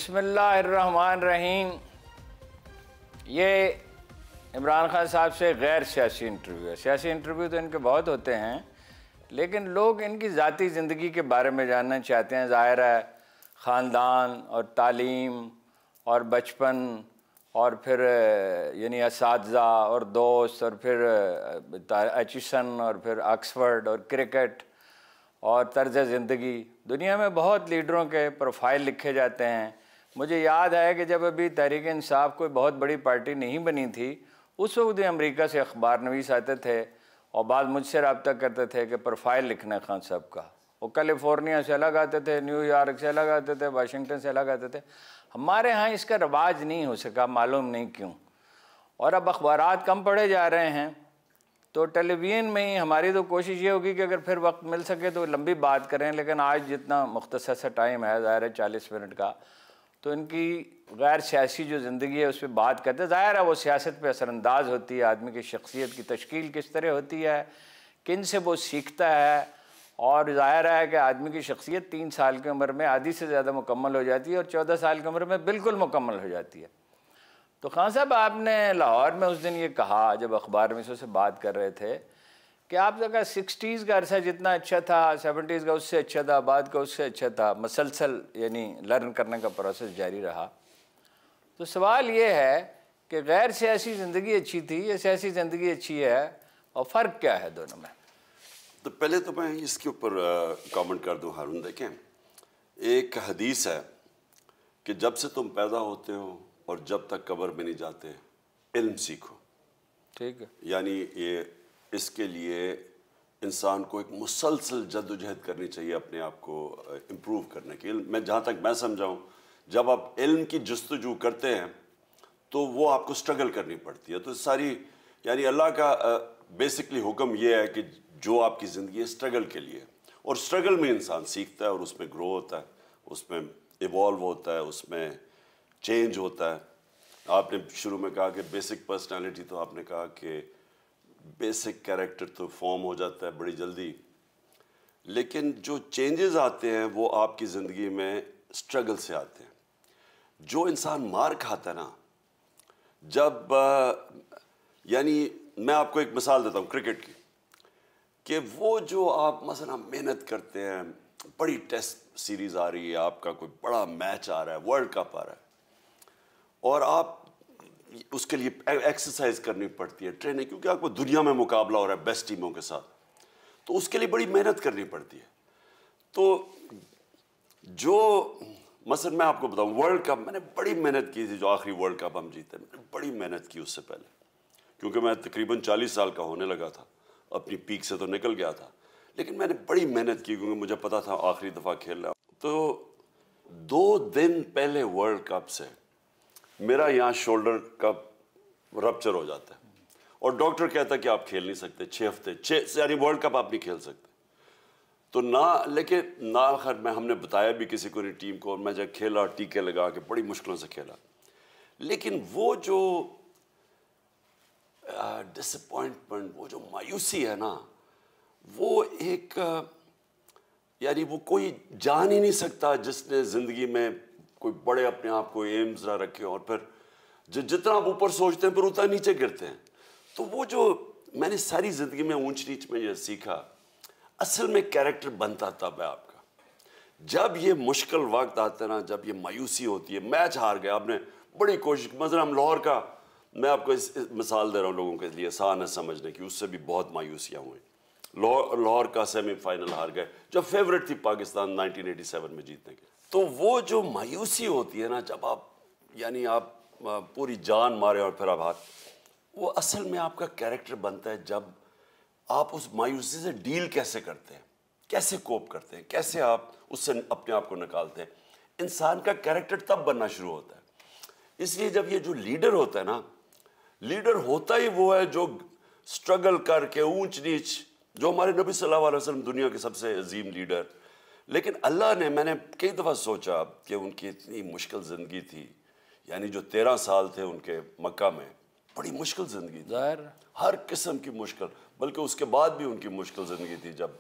बिस्मिल्लाहिर्रहमानिर्रहीम। ये इमरान खान साहब से गैर सियासी इंटरव्यू है। सियासी इंटरव्यू तो इनके बहुत होते हैं, लेकिन लोग इनकी ज़ाती ज़िंदगी के बारे में जानना चाहते हैं। ज़ाहिर है ख़ानदान और तालीम और बचपन और फिर यानी असातिज़ा और दोस्त और फिर एचिसन और फिर ऑक्सफर्ड और क्रिकेट और तर्ज़ ज़िंदगी। दुनिया में बहुत लीडरों के प्रोफाइल लिखे जाते हैं। मुझे याद है कि जब अभी तहरीक इंसाफ कोई बहुत बड़ी पार्टी नहीं बनी थी, उस वक्त भी अमेरिका से अखबार नवीस आते थे और बाद मुझसे रब्ता करते थे कि प्रोफाइल लिखना है खान साहब का। वो कैलिफोर्निया से अलग आते थे, न्यूयॉर्क से अलग आते थे, वाशिंगटन से अलग आते थे। हमारे यहाँ इसका रवाज नहीं हो सका, मालूम नहीं क्यों। और अब अखबारात कम पढ़े जा रहे हैं, तो टेलीविज़न में ही हमारी तो कोशिश ये होगी कि अगर फिर वक्त मिल सके तो लंबी बात करें, लेकिन आज जितना मुख्तसर सा टाइम है, ज़ाहिर है 40 मिनट का, तो इनकी गैर सियासी जो ज़िंदगी है उस पर बात करते हैं। ज़ाहिर है वो सियासत पे असरअंदाज होती है, आदमी की शख्सियत की तश्कील किस तरह होती है, किन से वो सीखता है। और ज़ाहिर है कि आदमी की शख्सियत 3 साल की उम्र में आधी से ज़्यादा मुकम्मल हो जाती है और 14 साल की उम्र में बिल्कुल मुकम्मल हो जाती है। तो खान साहब, आपने लाहौर में उस दिन ये कहा जब अखबार में से बात कर रहे थे कि आप जगह 60s का अरसा जितना अच्छा था, 70s का उससे अच्छा था, बाद का उससे अच्छा था, मसलसल यानी लर्न करने का प्रोसेस जारी रहा। तो सवाल ये है कि गैर सियासी ज़िंदगी अच्छी थी या सियासी ज़िंदगी अच्छी है, और फ़र्क क्या है दोनों में? तो पहले तो मैं इसके ऊपर कमेंट कर दूं हारून। देखें, एक हदीस है कि जब से तुम पैदा होते हो और जब तक कब्र में नहीं जाते, इल्म सीखो। ठीक है, यानी ये इसके लिए इंसान को एक मुसलसल जद्दोजहद करनी चाहिए अपने आप को इम्प्रूव करने की। मैं जहाँ तक मैं समझाऊँ, जब आप इल्म की जस्तजू करते हैं तो वो आपको स्ट्रगल करनी पड़ती है। तो सारी यानी अल्लाह का बेसिकली हुक्म ये है कि जो आपकी ज़िंदगी है स्ट्रगल के लिए, और स्ट्रगल में इंसान सीखता है और उसमें ग्रो होता है, उसमें इवॉल्व होता है, उसमें चेंज होता है। आपने शुरू में कहा कि बेसिक पर्सनालिटी, तो आपने कहा कि बेसिक कैरेक्टर तो फॉर्म हो जाता है बड़ी जल्दी, लेकिन जो चेंजेस आते हैं वो आपकी ज़िंदगी में स्ट्रगल से आते हैं। जो इंसान मार खाता है ना, जब यानी मैं आपको एक मिसाल देता हूँ क्रिकेट की, कि वो जो आप मसला मेहनत करते हैं, बड़ी टेस्ट सीरीज़ आ रही है, आपका कोई बड़ा मैच आ रहा है, वर्ल्ड कप आ रहा है, और आप उसके लिए एक्सरसाइज करनी पड़ती है, ट्रेनिंग, क्योंकि आपको दुनिया में मुकाबला हो रहा है बेस्ट टीमों के साथ, तो उसके लिए बड़ी मेहनत करनी पड़ती है। तो जो मसलन मैं आपको बताऊं, वर्ल्ड कप मैंने बड़ी मेहनत की थी, जो आखिरी वर्ल्ड कप हम जीते, मैंने बड़ी मेहनत की उससे पहले, क्योंकि मैं तकरीबन 40 साल का होने लगा था, अपनी पीक से तो निकल गया था, लेकिन मैंने बड़ी मेहनत की क्योंकि मुझे पता था आखिरी दफ़ा खेलना। तो 2 दिन पहले वर्ल्ड कप से मेरा यहाँ शोल्डर का रप्चर हो जाता है और डॉक्टर कहता है कि आप खेल नहीं सकते 6 हफ्ते, यानी वर्ल्ड कप आप नहीं खेल सकते। तो ना, लेकिन ना आखिर में हमने बताया भी किसी को नहीं, टीम को, और मैं जब खेला टीके लगा के बड़ी मुश्किलों से खेला, लेकिन वो जो डिसअपॉइंटमेंट, वो जो मायूसी है ना, वो एक यानी वो कोई जान ही नहीं सकता जिसने ज़िंदगी में कोई बड़े अपने आप को एम्स ना रखे, और फिर जितना आप ऊपर सोचते हैं फिर उतना नीचे गिरते हैं। तो वो जो मैंने सारी ज़िंदगी में ऊंच नीच में ये सीखा, असल में कैरेक्टर बनता तब है आपका जब ये मुश्किल वक्त आता है ना, जब ये मायूसी होती है। मैच हार गया, आपने बड़ी कोशिश, मतलब हम लाहौर का, मैं आपको इस मिसाल दे रहा हूँ लोगों के लिए आसान है समझने की, उससे भी बहुत मायूसियाँ हुई। लाहौर का सेमीफाइनल हार गए, जब फेवरेट थी पाकिस्तान 1987 में जीतने के। तो वो जो मायूसी होती है ना, जब आप यानी आप पूरी जान मारे और फिर आप हार, वो असल में आपका कैरेक्टर बनता है जब आप उस मायूसी से डील कैसे करते हैं, कैसे कोप करते हैं, कैसे आप उससे अपने आप को निकालते हैं। इंसान का कैरेक्टर तब बनना शुरू होता है। इसलिए जब ये जो लीडर होता है ना, लीडर होता ही वो है जो स्ट्रगल करके ऊंच नीच, जो हमारे नबी सल्लल्लाहु अलैहि वसल्लम दुनिया के सबसे अजीम लीडर। लेकिन अल्लाह ने, मैंने कई दफ़ा सोचा कि उनकी इतनी मुश्किल ज़िंदगी थी, यानी जो 13 साल थे उनके मक्का में, बड़ी मुश्किल ज़िंदगी थी, हर किस्म की मुश्किल, बल्कि उसके बाद भी उनकी मुश्किल ज़िंदगी थी जब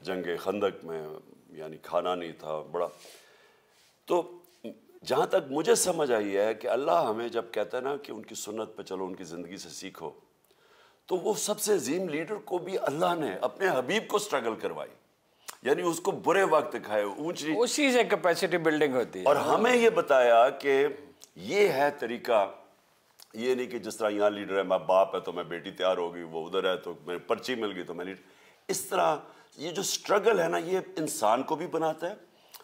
जंग खंदक में यानी खाना नहीं था बड़ा। तो जहाँ तक मुझे समझ आई है कि अल्लाह हमें जब कहता है ना कि उनकी सुन्नत पे चलो, उनकी ज़िंदगी से सीखो, तो वो सबसे अजीम लीडर को भी अल्लाह ने अपने हबीब को स्ट्रगल करवाई, यानी उसको बुरे वक्त दिखाए, ऊंची, उसी से कैपेसिटी बिल्डिंग होती है। और हमें ये बताया कि ये है तरीका। ये नहीं कि जिस तरह यहाँ लीडर है, मैं बाप है तो मैं बेटी तैयार होगी, वो उधर है तो मेरी पर्ची मिल गई तो मैं लीडर। इस तरह ये जो स्ट्रगल है ना, ये इंसान को भी बनाता है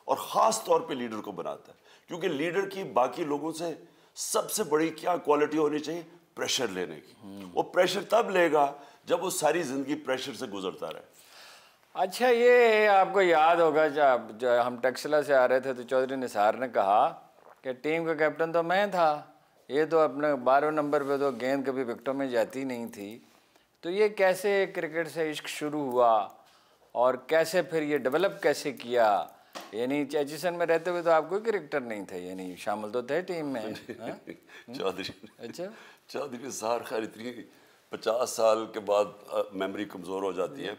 और ख़ास तौर पे लीडर को बनाता है, क्योंकि लीडर की बाकी लोगों से सबसे बड़ी क्या क्वालिटी होनी चाहिए? प्रेशर लेने की। वो प्रेशर तब लेगा जब वो सारी ज़िंदगी प्रेशर से गुजरता रहे। अच्छा, ये आपको याद होगा जब हम टक्सला से आ रहे थे तो चौधरी निसार ने कहा कि टीम का कैप्टन तो मैं था, ये तो अपने 12 नंबर पे तो गेंद कभी विकेटों में जाती नहीं थी। तो ये कैसे क्रिकेट से इश्क शुरू हुआ और कैसे फिर ये डेवलप कैसे किया? यानी एचिसन में रहते हुए तो आप कोई क्रिकेटर नहीं थे, यानी शामिल तो थे टीम में। चौधरी, अच्छा, चौधरी निसार खैर इतनी 50 साल के बाद मेमोरी कमज़ोर हो जाती है।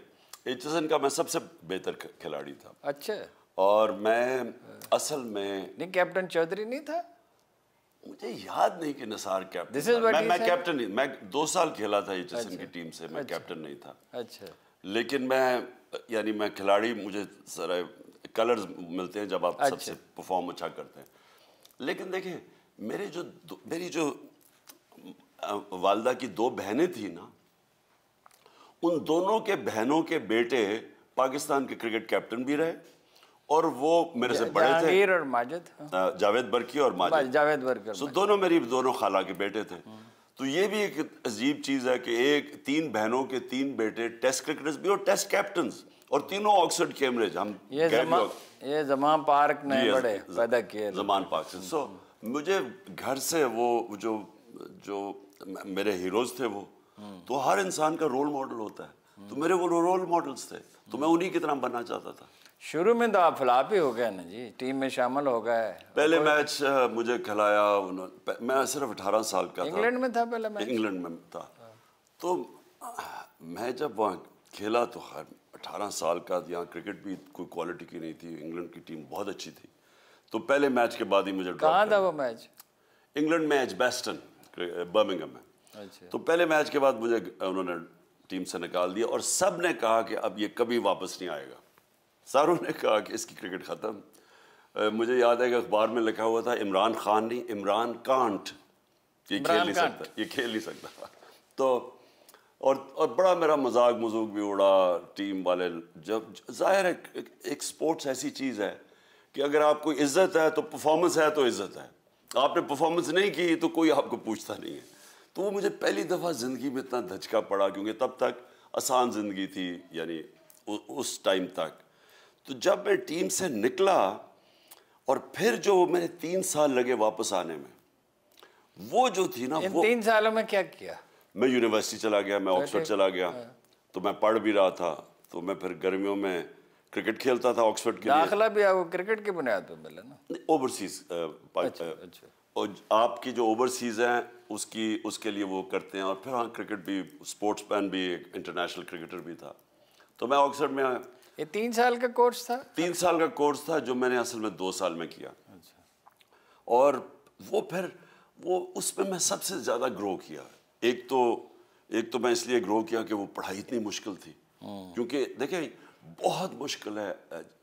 एचिसन का मैं सबसे बेहतर खिलाड़ी था। अच्छा, और मैं असल में नहीं कैप्टन चौधरी नहीं था? मुझे याद नहीं कि Nisar captain This is what he मैं said? कैप्टन नहीं, मैं 2 साल खेला था एचिसन की टीम से, मैं कैप्टन नहीं था। अच्छा, लेकिन मैं खिलाड़ी, मुझे सारे कलर्स मिलते हैं जब आप सबसे परफॉर्म अच्छा करते हैं। लेकिन देखिए, मेरी जो वालदा की 2 बहनें थी ना, उन दोनों के बहनों के बेटे पाकिस्तान के क्रिकेट कैप्टन भी रहे, और वो मेरे से बड़े थे। जहांगीर और माजिद, जावेद बरकी और माजिद, जावेद बरकर। सो दोनों खाला के बेटे थे। तो ये भी एक अजीब चीज़ है कि 3 बहनों के 3 बेटे टेस्ट क्रिकेटर्स भी और टेस्ट कैप्टन्स, और तीनों ऑक्सफोर्ड कैम्ब्रिज। हम ये जमान पार्क ने बड़े पैदा किए, जमान पार्क से। सो मुझे घर से वो जो मेरे हीरोज थे, वो तो हर इंसान का रोल मॉडल होता है, तो मेरे वो रोल मॉडल्स थे, तो मैं उन्हीं की तरह बनना चाहता था। शुरू में तो आप फ्लॉप ही हो गए ना जी, टीम में शामिल हो गए। पहले मैच मुझे खिलाया, मैं सिर्फ 18 साल का था। इंग्लैंड में था पहले मैच? इंग्लैंड में था। तो मैं जब वहाँ खेला तो 18 साल का, यहाँ क्रिकेट भी कोई क्वालिटी की नहीं थी, इंग्लैंड की टीम बहुत अच्छी थी। तो पहले मैच के बाद ही मुझे कहाँ था वो मैच? इंग्लैंड में, एजबेस्टन, बर्मिंघम में। अच्छा। तो पहले मैच के बाद मुझे उन्होंने टीम से निकाल दिया, और सब ने कहा कि अब ये कभी वापस नहीं आएगा। सारों ने कहा कि इसकी क्रिकेट ख़त्म। मुझे याद है कि अखबार में लिखा हुआ था इमरान खान नहीं, इमरान कांट, ये खेल नहीं सकता। तो और बड़ा मेरा मजाक मजूक भी उड़ा टीम वाले। जब जाहिर है एक स्पोर्ट्स ऐसी चीज़ है कि अगर आपको इज्जत है तो परफॉर्मेंस है तो इज्जत है, आपने परफॉर्मेंस नहीं की तो कोई आपको पूछता नहीं है। तो वो मुझे पहली दफ़ा ज़िंदगी में इतना धचका पड़ा, क्योंकि तब तक आसान ज़िंदगी थी, यानी उस टाइम तक। तो जब मैं टीम से निकला और फिर जो मेरे 3 साल लगे वापस आने में, वो जो थी ना, वो 3 सालों में क्या किया? मैं यूनिवर्सिटी चला गया, मैं ऑक्सफोर्ड चला गया। तो मैं पढ़ भी रहा था, तो मैं फिर गर्मियों में क्रिकेट खेलता था ऑक्सफोर्ड के लिए। दाखिला भी आपको क्रिकेट की बुनियाद पर मिला ना? ओवरसीज, अच्छा। और आपकी जो ओवरसीज हैं उसके लिए वो करते हैं, और फिर हाँ क्रिकेट भी, स्पोर्ट्समैन भी, इंटरनेशनल क्रिकेटर भी था। तो मैं ऑक्सफोर्ड में, ये 3 साल का कोर्स था? 3 साल का कोर्स था, जो मैंने असल में 2 साल में किया। और वो उसमें मैं सबसे ज़्यादा ग्रो किया। एक तो मैं इसलिए ग्रो किया कि वो पढ़ाई इतनी मुश्किल थी, क्योंकि देखिए बहुत मुश्किल है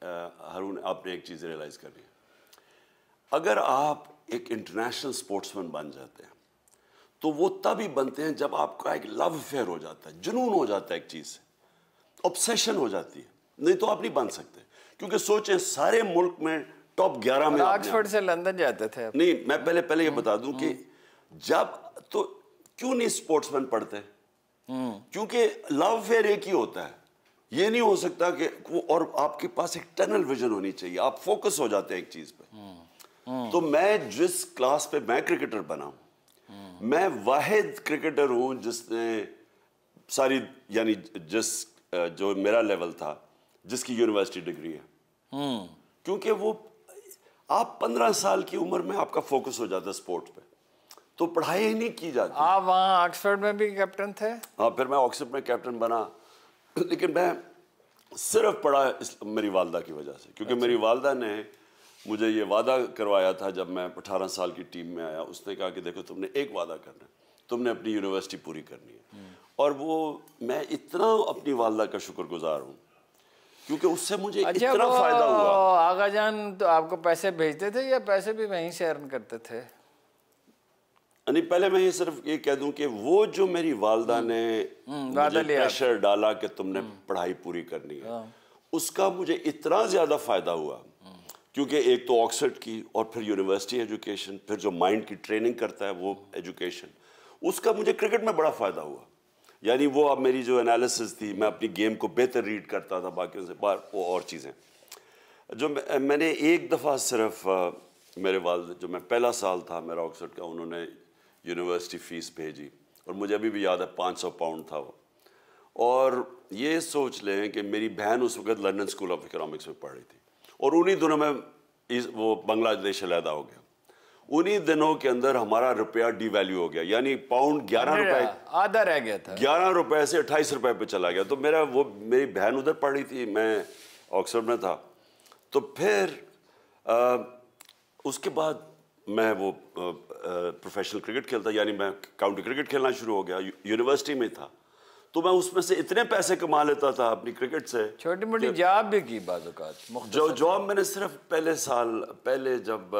हारून, आपने एक चीज़ रियलाइज़ करनी है, अगर आप एक इंटरनेशनल स्पोर्ट्समैन बन जाते हैं तो वो तभी बनते हैं जब आपका एक लव अफेयर हो जाता है, जुनून हो जाता है, एक चीज़ से ऑब्सेशन हो जाती है, नहीं तो आप नहीं बन सकते। क्योंकि सोचें, सारे मुल्क में टॉप 11 में ऑक्सफोर्ड से लंदन जाते थे आप? नहीं, मैं पहले ये बता दूं कि जब तो क्यों नहीं स्पोर्ट्समैन पढ़ते, क्योंकि लव अफेयर एक ही होता है, ये नहीं हो सकता कि और आपके पास एक टनल विजन होनी चाहिए, आप फोकस हो जाते हैं एक चीज पे। तो मैं जिस क्लास पे मैं क्रिकेटर बना, मैं वाहिद क्रिकेटर हूं जिसने सारी, यानी जो मेरा लेवल था, जिसकी यूनिवर्सिटी डिग्री है। क्योंकि वो आप 15 साल की उम्र में आपका फोकस हो जाता है स्पोर्ट पे, तो पढ़ाई ही नहीं की जाती। आप वहाँ ऑक्सफोर्ड में भी कैप्टन थे? हाँ, फिर मैं ऑक्सफोर्ड में कैप्टन बना, लेकिन मैं सिर्फ पढ़ा मेरी वालदा की वजह से, क्योंकि मेरी वालदा ने मुझे ये वादा करवाया था जब मैं 18 साल की टीम में आया। उसने कहा कि देखो तुमने एक वादा करना है, तुमने अपनी यूनिवर्सिटी पूरी करनी है। और वो मैं इतना अपनी वालदा का शुक्रगुजार हूँ क्योंकि उससे मुझे इतना फायदा हुआ। आगा जान तो आपको पैसे भेजते थे या पैसे भी वहीं से अर्न करते थे? नहीं, पहले मैं ये सिर्फ ये कह दूं कि वो जो मेरी वालदा ने मुझे प्रेशर डाला कि तुमने पढ़ाई पूरी करनी है, उसका मुझे इतना ज़्यादा फ़ायदा हुआ क्योंकि एक तो ऑक्सफोर्ड की और फिर यूनिवर्सिटी एजुकेशन, फिर जो माइंड की ट्रेनिंग करता है वो एजुकेशन, उसका मुझे क्रिकेट में बड़ा फ़ायदा हुआ। यानी वो अब मेरी जो एनालिसिस थी, मैं अपनी गेम को बेहतर रीड करता था बाकियों से बाहर, वो और चीज़ें जो मैंने एक दफ़ा सिर्फ मेरे वालिद, जो मैं पहला साल था मेरा ऑक्सफोर्ड का, उन्होंने यूनिवर्सिटी फ़ीस भेजी और मुझे अभी भी याद है 500 पाउंड था वो। और ये सोच लें कि मेरी बहन उस वक्त लंदन स्कूल ऑफ इकोनॉमिक्स में पढ़ रही थी और उन्हीं दिनों में वो बांग्लादेश अलहदा हो गया। उन्हीं दिनों के अंदर हमारा रुपया डिवैल्यू हो गया, यानी पाउंड 11 रुपए, आधा रह गया था, 11 रुपए से 28 रुपए पे चला गया। तो मेरी बहन उधर पढ़ रही थी, मैं ऑक्सफोर्ड में था। तो फिर उसके बाद मैं वो प्रोफेशनल क्रिकेट खेलता, यानी मैं काउंटी क्रिकेट खेलना शुरू हो गया। यूनिवर्सिटी में था तो मैं उसमें से इतने पैसे कमा लेता था अपनी क्रिकेट से। छोटी मोटी जॉब भी की बाज़-औक़ात? जो जॉब मैंने सिर्फ पहले जब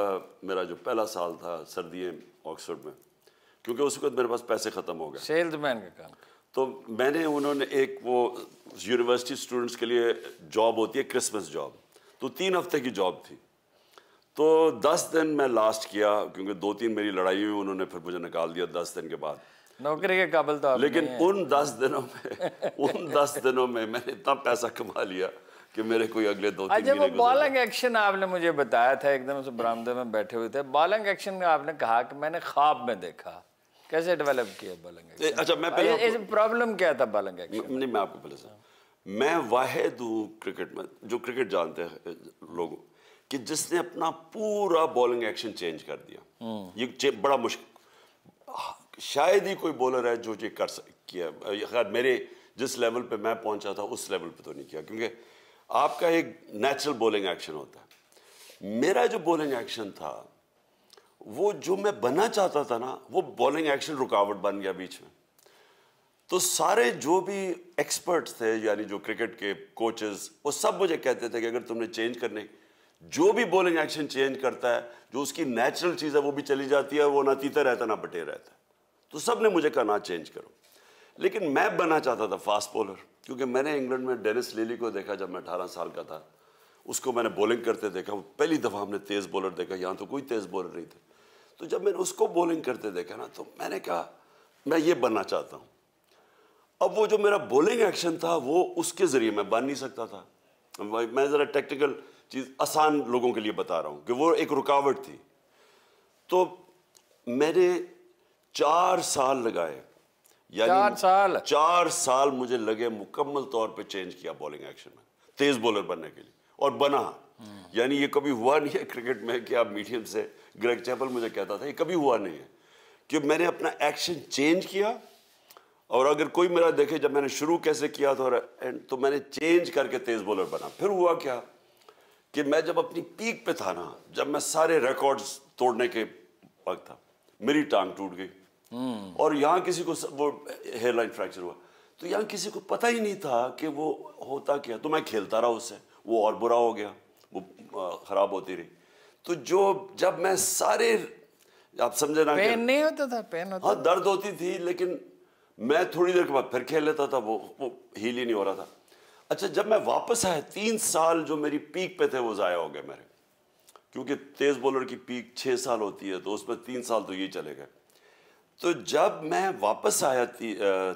मेरा जो पहला साल था सर्दियाँ ऑक्सफोर्ड में, क्योंकि उस वक्त मेरे पास पैसे ख़त्म हो गए, सेल्समैन का काम, तो उन्होंने एक वो यूनिवर्सिटी स्टूडेंट्स के लिए जॉब होती है क्रिसमस जॉब, तो 3 हफ्ते की जॉब थी। तो 10 दिन मैं लास्ट किया क्योंकि 2-3 मेरी लड़ाई हुई, उन्होंने फिर मुझे निकाल दिया 10 दिन के बाद। नौकरी के काबिल तो आप लेकिन उन 10 दिनों में मैंने इतना पैसा कमा लिया कि मेरे कोई अगले 2-3 अच्छा, महीने वो बॉलिंग एक्शन आपने मुझे बताया था, एकदम से बरामदे में बैठे हुए थे, बॉलिंग एक्शन में आपने कहा कि मैंने ख्वाब में देखा। कैसे डेवलप किया बॉलिंग एक्शन? अच्छा, मैं पहले प्रॉब्लम क्या था बॉलिंग एक्शन? नहीं, मैं आपको पहले से, मैं वाहिद हूँ क्रिकेट में, जो क्रिकेट जानते हैं लोग, कि जिसने अपना पूरा बॉलिंग एक्शन चेंज कर दिया। ये बड़ा मुश्किल, शायद ही कोई बॉलर है जो ये कर किया। खैर मेरे जिस लेवल पे मैं पहुंचा था उस लेवल पे तो नहीं किया, क्योंकि आपका एक नेचुरल बॉलिंग एक्शन होता है। मेरा जो बॉलिंग एक्शन था, वो जो मैं बनना चाहता था ना, वो बॉलिंग एक्शन रुकावट बन गया बीच में। तो सारे जो भी एक्सपर्ट्स थे, यानी जो क्रिकेट के कोचेस, वो सब मुझे कहते थे कि अगर तुमने चेंज करने, जो भी बॉलिंग एक्शन चेंज करता है, जो उसकी नेचुरल चीज़ है वो भी चली जाती है, वो ना तीता रहता ना बटे रहता है। तो सब ने मुझे कहा ना चेंज करो, लेकिन मैं बनना चाहता था फास्ट बॉलर, क्योंकि मैंने इंग्लैंड में डेनिस लिली को देखा जब मैं 18 साल का था। उसको मैंने बॉलिंग करते देखा, वो पहली दफ़ा हमने तेज़ बॉलर देखा, यहाँ तो कोई तेज़ बॉलर नहीं थे। तो जब मैंने उसको बॉलिंग करते देखा ना, तो मैंने कहा मैं ये बनना चाहता हूँ। अब वो जो मेरा बॉलिंग एक्शन था वो उसके ज़रिए मैं बन नहीं सकता था। मैं ज़रा टेक्निकल चीज़ आसान लोगों के लिए बता रहा हूँ कि वो एक रुकावट थी। तो मैंने 4 साल लगाए, यानी 4 साल मुझे लगे मुकम्मल तौर पे चेंज किया बॉलिंग एक्शन में, तेज़ बॉलर बनने के लिए, और बना। यानी ये कभी हुआ नहीं है क्रिकेट में कि आप मीडियम से, ग्रेग चैपल मुझे कहता था, ये कभी हुआ नहीं है कि मैंने अपना एक्शन चेंज किया। और अगर कोई मेरा देखे जब मैंने शुरू कैसे किया था तो मैंने चेंज करके तेज़ बॉलर बना। फिर हुआ क्या कि मैं जब अपनी पीक पे था ना, जब मैं सारे रिकॉर्ड्स तोड़ने के वक्त था, मेरी टांग टूट गई और यहाँ किसी को वो हेयरलाइन फ्रैक्चर हुआ, तो यहाँ किसी को पता ही नहीं था कि वो होता क्या। तो मैं खेलता रहा उससे, वो और बुरा हो गया, वो ख़राब होती रही। तो जब मैं सारे, आप समझे ना, पेन नहीं होता था? पेन होता, हाँ दर्द होती थी, लेकिन मैं थोड़ी देर के बाद फिर खेल लेता था, वो हील ही नहीं हो रहा था। अच्छा, जब मैं वापस आया, 3 साल जो मेरी पीक पे थे वो ज़ाया हो गए मेरे, क्योंकि तेज़ बॉलर की पीक 6 साल होती है, तो उसमें 3 साल तो ये चले गए। तो जब मैं वापस आया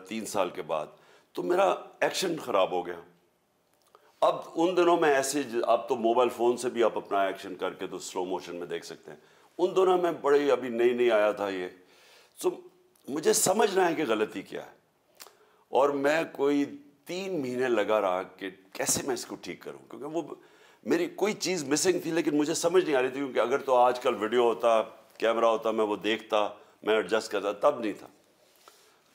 3 साल के बाद, तो मेरा एक्शन ख़राब हो गया। अब उन दिनों में ऐसे, अब तो मोबाइल फ़ोन से भी आप अपना एक्शन करके तो स्लो मोशन में देख सकते हैं। उन दिनों में बड़े अभी नई आया था ये, तो मुझे समझना है कि गलती क्या है, और मैं कोई 3 महीने लगा रहा कि कैसे मैं इसको ठीक करूं, क्योंकि वो मेरी कोई चीज़ मिसिंग थी, लेकिन मुझे समझ नहीं आ रही थी। क्योंकि अगर तो आजकल वीडियो होता, कैमरा होता, मैं वो देखता, मैं एडजस्ट करता, तब नहीं था।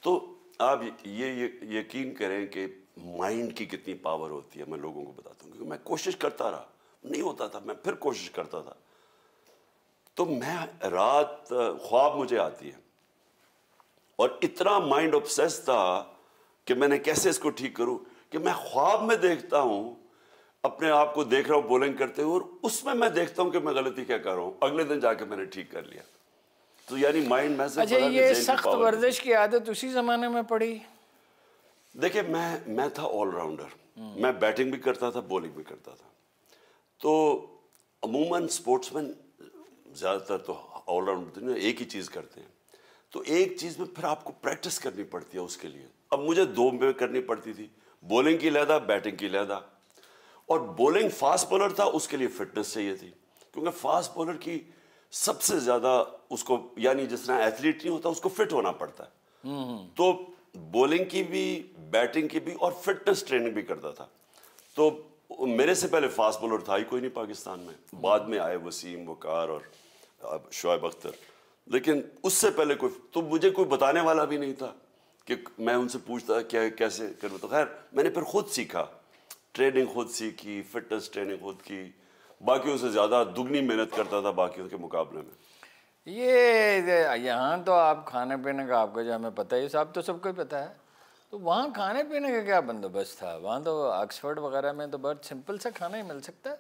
तो आप ये यकीन करें कि माइंड की कितनी पावर होती है, मैं लोगों को बताता हूँ, क्योंकि मैं कोशिश करता रहा, नहीं होता था, मैं फिर कोशिश करता था। तो मैं रात ख्वाब मुझे आती है और इतना माइंड ऑब्सेस था कि मैंने कैसे इसको ठीक करूं कि मैं ख्वाब में देखता हूं, अपने आप को देख रहा हूं बॉलिंग करते हुए, और उसमें मैं देखता हूं कि मैं गलती क्या कर रहा हूं। अगले दिन जाके मैंने ठीक कर लिया। तो यानी माइंड में से अच्छा, ये सख्त वर्जिश की आदत उसी जमाने में पड़ी? देखिए, मैं था ऑलराउंडर, मैं बैटिंग भी करता था, बॉलिंग भी करता था। तो अमूमन स्पोर्ट्समैन ज़्यादातर तो ऑलराउंडर एक ही चीज़ करते हैं, तो एक चीज़ में फिर आपको प्रैक्टिस करनी पड़ती है उसके लिए। अब मुझे दो में करनी पड़ती थी, बॉलिंग की लहदा, बैटिंग की लहदा। और बॉलिंग फास्ट बॉलर था, उसके लिए फिटनेस चाहिए थी, क्योंकि फास्ट बॉलर की सबसे ज़्यादा उसको, यानी जिस तरह एथलीट नहीं होता उसको फिट होना पड़ता है। तो बॉलिंग की भी, बैटिंग की भी, और फिटनेस ट्रेनिंग भी करता था। तो मेरे से पहले फास्ट बॉलर था ही कोई नहीं पाकिस्तान में, बाद में आए वसीम, वकार और शोएब अख्तर, लेकिन उससे पहले कोई, तो मुझे कोई बताने वाला भी नहीं था कि मैं उनसे पूछता क्या कैसे करूँ। तो खैर मैंने फिर खुद सीखा, ट्रेनिंग खुद सीखी, फिटनेस ट्रेनिंग खुद की, बाकियों से ज़्यादा दुगनी मेहनत करता था बाकियों के मुकाबले में। ये यहाँ तो आप खाने पीने का, आपको जो हमें पता है, ये सब तो सबको ही पता है, तो वहाँ खाने पीने का क्या बंदोबस्त था? वहाँ तो ऑक्सफोर्ड वगैरह में तो बहुत सिंपल सा खाना ही मिल सकता है,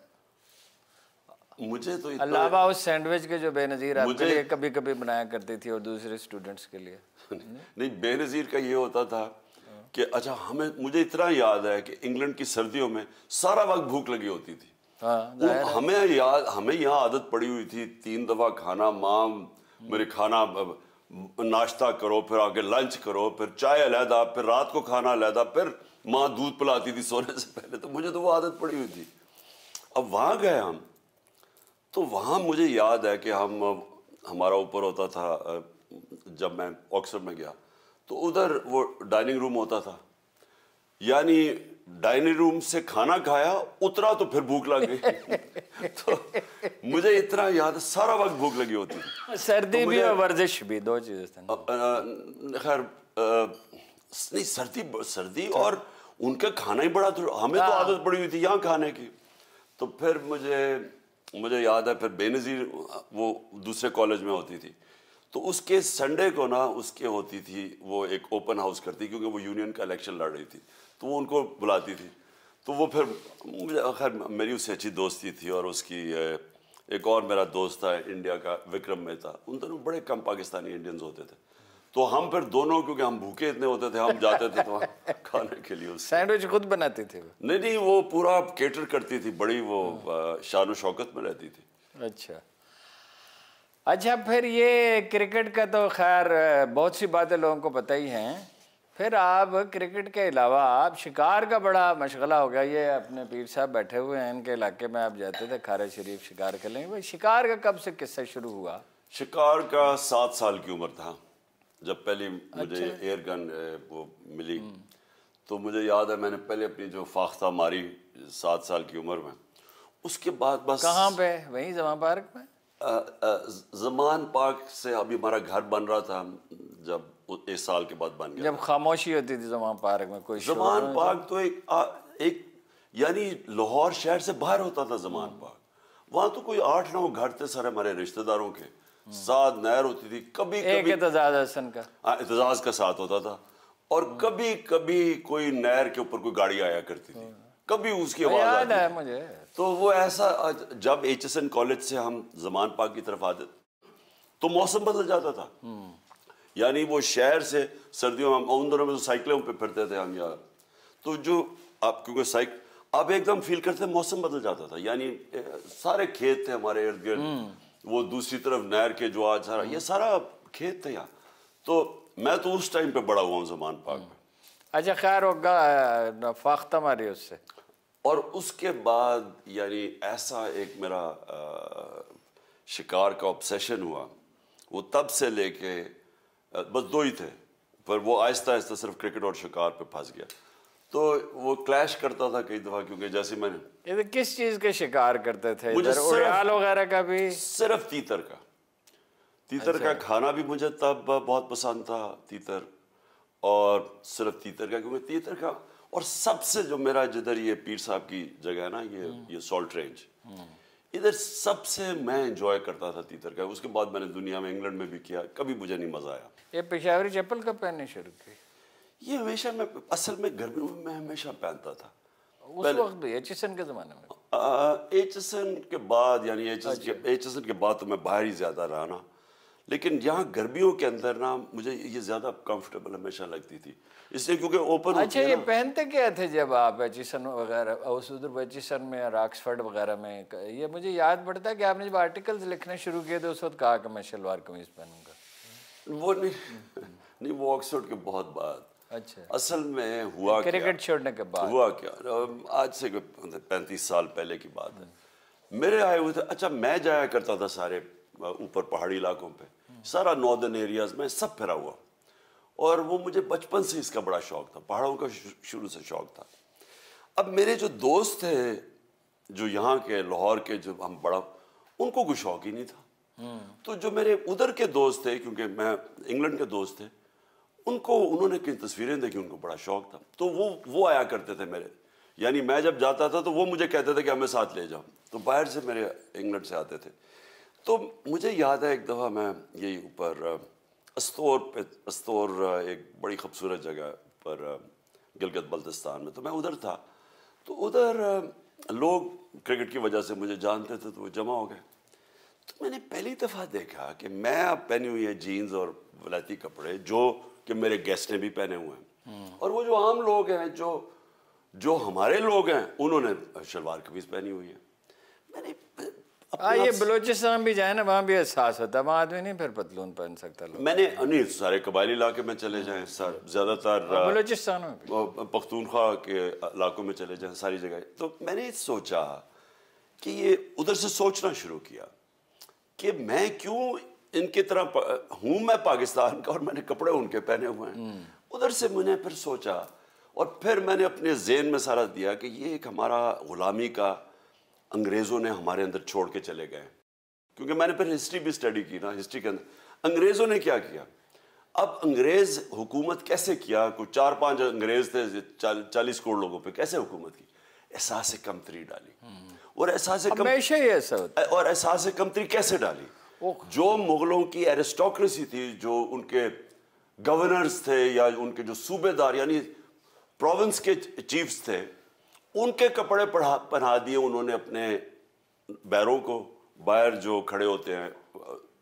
मुझे तो अलावा उस सैंडविच के जो बेनज़ीर आपके लिए कभी कभी बनाया करती थी और दूसरे स्टूडेंट्स के लिए। नहीं, बेनज़ीर का ये होता था कि अच्छा, मुझे इतना याद है कि इंग्लैंड की सर्दियों में सारा वक्त भूख लगी होती थी। हाँ, हमें यहाँ आदत पड़ी हुई थी 3 दफ़ा खाना, माँ मेरे खाना, नाश्ता करो, फिर आके लंच करो, फिर चाय अलहदा, फिर रात को खाना अलहदा, फिर माँ दूध पिलाती थी सोने से पहले। तो मुझे तो वो आदत पड़ी हुई थी। अब वहाँ गए हम, तो वहाँ मुझे याद है कि हमारा ऊपर होता था, जब मैं ऑक्सफोर्ड में गया तो उधर वो डाइनिंग रूम होता था, यानी डाइनिंग रूम से खाना खाया, उतरा तो फिर भूख लग गई। तो मुझे इतना याद है, सारा वक्त भूख लगी होती थी। सर्दी भी और वर्जिश भी, दो चीज़ें। खैर नहीं, सर्दी और उनका खाना ही बड़ा, तो हमें तो आदत पड़ी हुई थी यहाँ खाने की। तो फिर मुझे याद है, फिर बेनज़ीर वो दूसरे कॉलेज में होती थी, तो उसके संडे को ना उसके होती थी, वो एक ओपन हाउस करती, क्योंकि वो यूनियन का इलेक्शन लड़ रही थी, तो वो उनको बुलाती थी। तो वो फिर मुझे, खैर मेरी उससे अच्छी दोस्ती थी, और उसकी एक और मेरा दोस्त था इंडिया का, विक्रम मेहता, उन दोनों बड़े कम पाकिस्तानी इंडियंस होते थे। तो हम फिर दोनों, क्योंकि हम भूखे इतने होते थे, हम जाते थे तो खाने के लिए। सैंडविच खुद बनाती थी? नहीं, वो पूरा केटर करती थी, बड़ी वो शान शौकत में रहती थी। अच्छा, फिर ये क्रिकेट का तो खैर बहुत सी बातें लोगों को पता ही हैं, फिर आप क्रिकेट के अलावा आप शिकार का बड़ा मशगला हो गया। ये अपने पीर साहब बैठे हुए हैं, इनके इलाके में आप जाते थे खारा शरीफ शिकार खेलने। भाई, शिकार का कब से किस्सा शुरू हुआ? शिकार का 7 साल की उम्र था जब पहली मुझे एयर गन वो मिली। तो मुझे याद है, मैंने पहले अपनी जो फाख्ता मारी 7 साल की उम्र में। उसके बाद बस। कहाँ पे? वहीं ज़मान पार्क में? ज़मान पार्क से अभी हमारा घर बन रहा था, जब 1 साल के बाद बन गया, जब खामोशी होती थी ज़मान पार्क में, कोई ज़मान पार्क तो एक यानी लाहौर शहर से बाहर होता था ज़मान पार्क। वहाँ तो कोई 8-9 घर थे सारे हमारे रिश्तेदारों के, साथ नहर होती थी, कभी एक एतजाज हसन का, एतजाज का साथ होता था, और कभी कभी कोई नहर के ऊपर कोई गाड़ी आया करती थी, कभी उसकी आवाज याद है मुझे। तो वो ऐसा, जब HSN कॉलेज से हम ज़मान पार्क की तरफ आते तो मौसम बदल जाता था। यानी वो शहर से सर्दियों में, उन दिनों में तो साइकिलों पे फिरते थे हम यार, तो जो आप, क्योंकि अब एकदम फील करते मौसम बदल जाता था। यानी सारे खेत थे हमारे इर्द गिर्द, वो दूसरी तरफ नहर के जो आज सारा, ये सारा खेत थे यहाँ। तो मैं तो उस टाइम पे बड़ा हुआ हूँ ज़मान पार्क में। अच्छा, खैर होगा फाख्ता मारी उससे, और उसके बाद यानी ऐसा एक मेरा शिकार का ऑब्सेशन हुआ, वो तब से लेके बस 2 ही थे, पर वो आहिस्ता आहिस्ता सिर्फ क्रिकेट और शिकार पे फंस गया। तो वो क्लैश करता था कई दफ़ा, क्योंकि जैसे मैंने, ये किस चीज़ के शिकार करते थे? मुझे उड़ाल वगैरह का भी? सिर्फ तीतर का खाना भी मुझे तब बहुत पसंद था, तीतर, और सिर्फ तीतर का, क्योंकि तीतर का, और सबसे जो मेरा, जिधर ये पीर साहब की जगह है ना, ये सॉल्ट रेंज, इधर सबसे मैं एंजॉय करता था तीतर का। उसके बाद मैंने दुनिया में इंग्लैंड में भी किया, कभी मुझे नहीं मजा आया। ये पेशावरी चप्पल कब पहनने शुरू की? ये हमेशा मैं असल में गर्मियों में मैं हमेशा पहनता था। उस वक्त भी एचिसन के ज़माने में? एचएसएन के बाद, यानी एचएसएन के बाद तो मैं बाहर ही ज़्यादा रहा ना, लेकिन यहाँ गर्मियों के अंदर ना मुझे ये ज़्यादा कंफर्टेबल हमेशा लगती थी, इसलिए क्योंकि ओपन। अच्छा, ये पहनते क्या थे जब आप एचिसन वगैरह उस उधर एचिसन में और ऑक्सफोर्ड वगैरह में? ये मुझे याद पड़ता है कि आपने जब आर्टिकल्स लिखने शुरू किए थे उस वक्त कहा कि मैं शलवार कमीज पहनूंगा। वो नहीं, वो ऑक्सफोर्ड के बहुत बाद। अच्छा, असल में हुआ क्रिकेट छोड़ने के बाद हुआ क्या, आज से 35 साल पहले की बात है। मेरे आए हुए थे, अच्छा मैं जाया करता था सारे ऊपर पहाड़ी इलाकों पे, सारा नॉर्दर्न एरियाज में सब फिरा हुआ, और वो मुझे बचपन से इसका बड़ा शौक था, पहाड़ों का शुरू से शौक था। अब मेरे जो दोस्त थे जो यहाँ के लाहौर के, जो हम बड़ा, उनको कोई शौक ही नहीं था। तो जो मेरे उधर के दोस्त थे, क्योंकि मैं इंग्लैंड के दोस्त थे, उनको, उन्होंने कई तस्वीरें देखी, उनको बड़ा शौक था, तो वो आया करते थे मेरे, यानी मैं जब जाता था तो वो मुझे कहते थे कि हमें साथ ले जाओ, तो बाहर से मेरे इंग्लैंड से आते थे। तो मुझे याद है एक दफ़ा मैं यही ऊपर अस्तोर एक बड़ी खूबसूरत जगह पर गिलगित बल्तिस्तान में, तो मैं उधर था, तो उधर लोग क्रिकेट की वजह से मुझे जानते थे, तो वो जमा हो गए। तो मैंने पहली दफ़ा देखा कि मैं अब पहनी हुई है जीन्स और वलायती कपड़े, जो कि मेरे गेस्ट ने भी पहने हुए हैं, और वो जो आम लोग हैं, जो हमारे लोग हैं, उन्होंने शलवार कमीज पहनी हुई है। मैंने ये बलोचिस्तान भी जाए ना, वहाँ भी एहसास होता है, वहाँ आदमी नहीं फिर पतलून पहन सकता लोग। मैंने नहीं, सारे कबायली इलाके में चले जाएं, ज़्यादातर बलोचिस्तान में भी, पख्तूनख्वा के इलाकों में चले जाएं, सारी जगह। तो मैंने सोचा कि ये उधर से सोचना शुरू किया कि मैं क्यों इनकी तरह हूँ, मैं पाकिस्तान का और मैंने कपड़े उनके पहने हुए हैं। उधर से मैंने फिर सोचा, और फिर मैंने अपने ज़हन में सारा दिया कि ये एक हमारा ग़ुलामी का अंग्रेज़ों ने हमारे अंदर छोड़ के चले गए, क्योंकि मैंने फिर हिस्ट्री भी स्टडी की ना, हिस्ट्री के अंदर अंग्रेज़ों ने क्या किया। अब अंग्रेज़ हुकूमत कैसे किया, कुछ 4-5 अंग्रेज़ थे 40 करोड़ लोगों पे, कैसे हुकूमत की, एहसास कमतरी डाली, और एहसास कमतरी कैसे डाली, जो मुगलों की एरिस्टोक्रेसी थी, जो उनके गवर्नर्स थे या उनके जो सूबेदार यानी प्रोविंस के चीफ्स थे, उनके कपड़े पहना दिए उन्होंने अपने बैरों को, बाहर जो खड़े होते हैं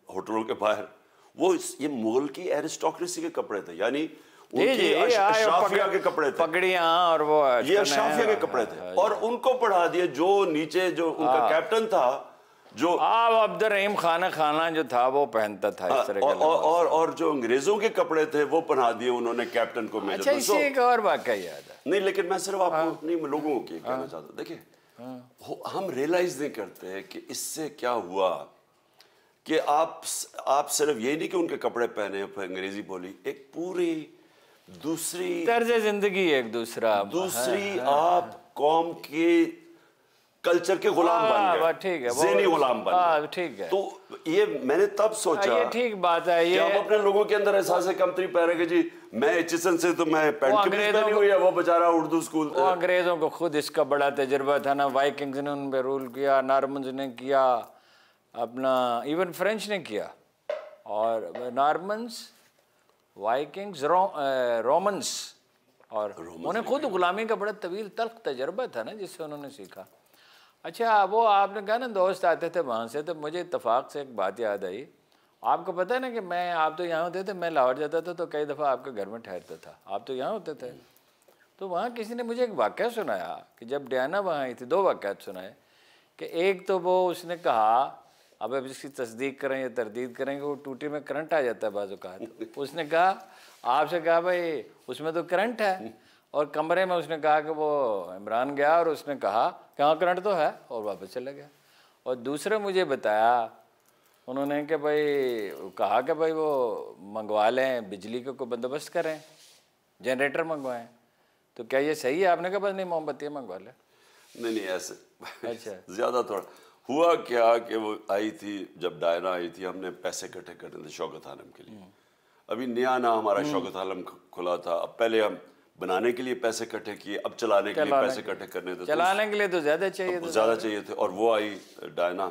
होटलों के बाहर, वो ये मुगल की एरिस्टोक्रेसी के कपड़े थे, यानी उनकी अशराफिया के कपड़े थे, पगड़ियां, और वो ये अशराफिया के कपड़े थे, और उनको पढ़ा दिए जो नीचे जो उनका कैप्टन था, जो अब्दुर्रहीम खाना जो था वो पहनता था इस तरह के, और जो अंग्रेजों के कपड़े थे वो पहना दिए उन्होंने कैप्टन को। अच्छा, इससे एक और वाकया याद है। नहीं, लेकिन मैं सिर्फ आपको नहीं, लोगों की कहना चाहता हूँ। देखिए, हम रियलाइज नहीं करते कि इससे क्या हुआ कि आप सिर्फ ये नहीं कि उनके कपड़े पहने, अंग्रेजी बोली, एक पूरी दूसरी तर्ज जिंदगी, एक दूसरी आप कौम की कल्चर के गुलाम बन गए, ठीक है, ज़हनी गुलाम बन गए, ठीक है। तो ये मैंने तब सोचा, ये ठीक बात है, ये हम अपने लोगों के अंदर एहसास कमतरी पहने कि जी मैं एचिसन से तो मैं पैंट कमीज पहनी हुई है, वो बेचारा उर्दू स्कूल। वो अंग्रेजों को खुद इसका बड़ा तजुर्बा था ना, वाइकिंग्स ने उन पे रूल किया, नॉर्मन्स ने किया, अपना इवन फ्रेंच ने किया, और नॉर्मन्स, वाइकिंग्स, रोमन्स, और उन्हें खुद गुलामी का बड़ा तवील तल्ख तजुर्बा था ना, जिससे उन्होंने सीखा। अच्छा, वो आपने कहा ना दोस्त आते थे वहाँ से, तो मुझे इत्तेफाक से एक बात याद आई। आपको पता है ना कि आप तो यहाँ होते थे, मैं लाहौर जाता था तो कई दफ़ा आपके घर में ठहरता था, आप तो यहाँ होते थे। तो वहाँ किसी ने मुझे एक वाक़या सुनाया कि जब डियाना वहाँ आई थी, 2 वाक़यात सुनाए कि एक तो वो उसने कहा, अब इसकी तस्दीक करें या तरदीद करेंगे, वो टूटी में करंट आ जाता है बाज़ औक़ात। उसने कहा, आपसे कहा भाई उसमें तो करंट है, और कमरे में उसने कहा कि वो इमरान गया और उसने कहा कि हाँ करंट तो है, और वापस चला गया। और दूसरा मुझे बताया उन्होंने कि भाई कहा कि भाई वो मंगवा लें, बिजली का कोई बंदोबस्त करें, जनरेटर मंगवाएं। तो क्या ये सही है? आपने कहा बस नहीं, मोमबत्तियाँ मंगवा लें। नहीं ऐसे अच्छा ज़्यादा थोड़ा हुआ क्या कि वो आई थी, जब डायना आई थी, हमने पैसे इकट्ठे करने थे शौकत आलम के लिए। अभी नया ना हमारा शौकत आलम खुला था। अब पहले हम बनाने के लिए पैसे इकट्ठे किए, अब चलाने के लिए पैसे इकट्ठे करने थे। चलाने के लिए तो ज़्यादा चाहिए थे, ज़्यादा चाहिए थे। और वो आई डायना।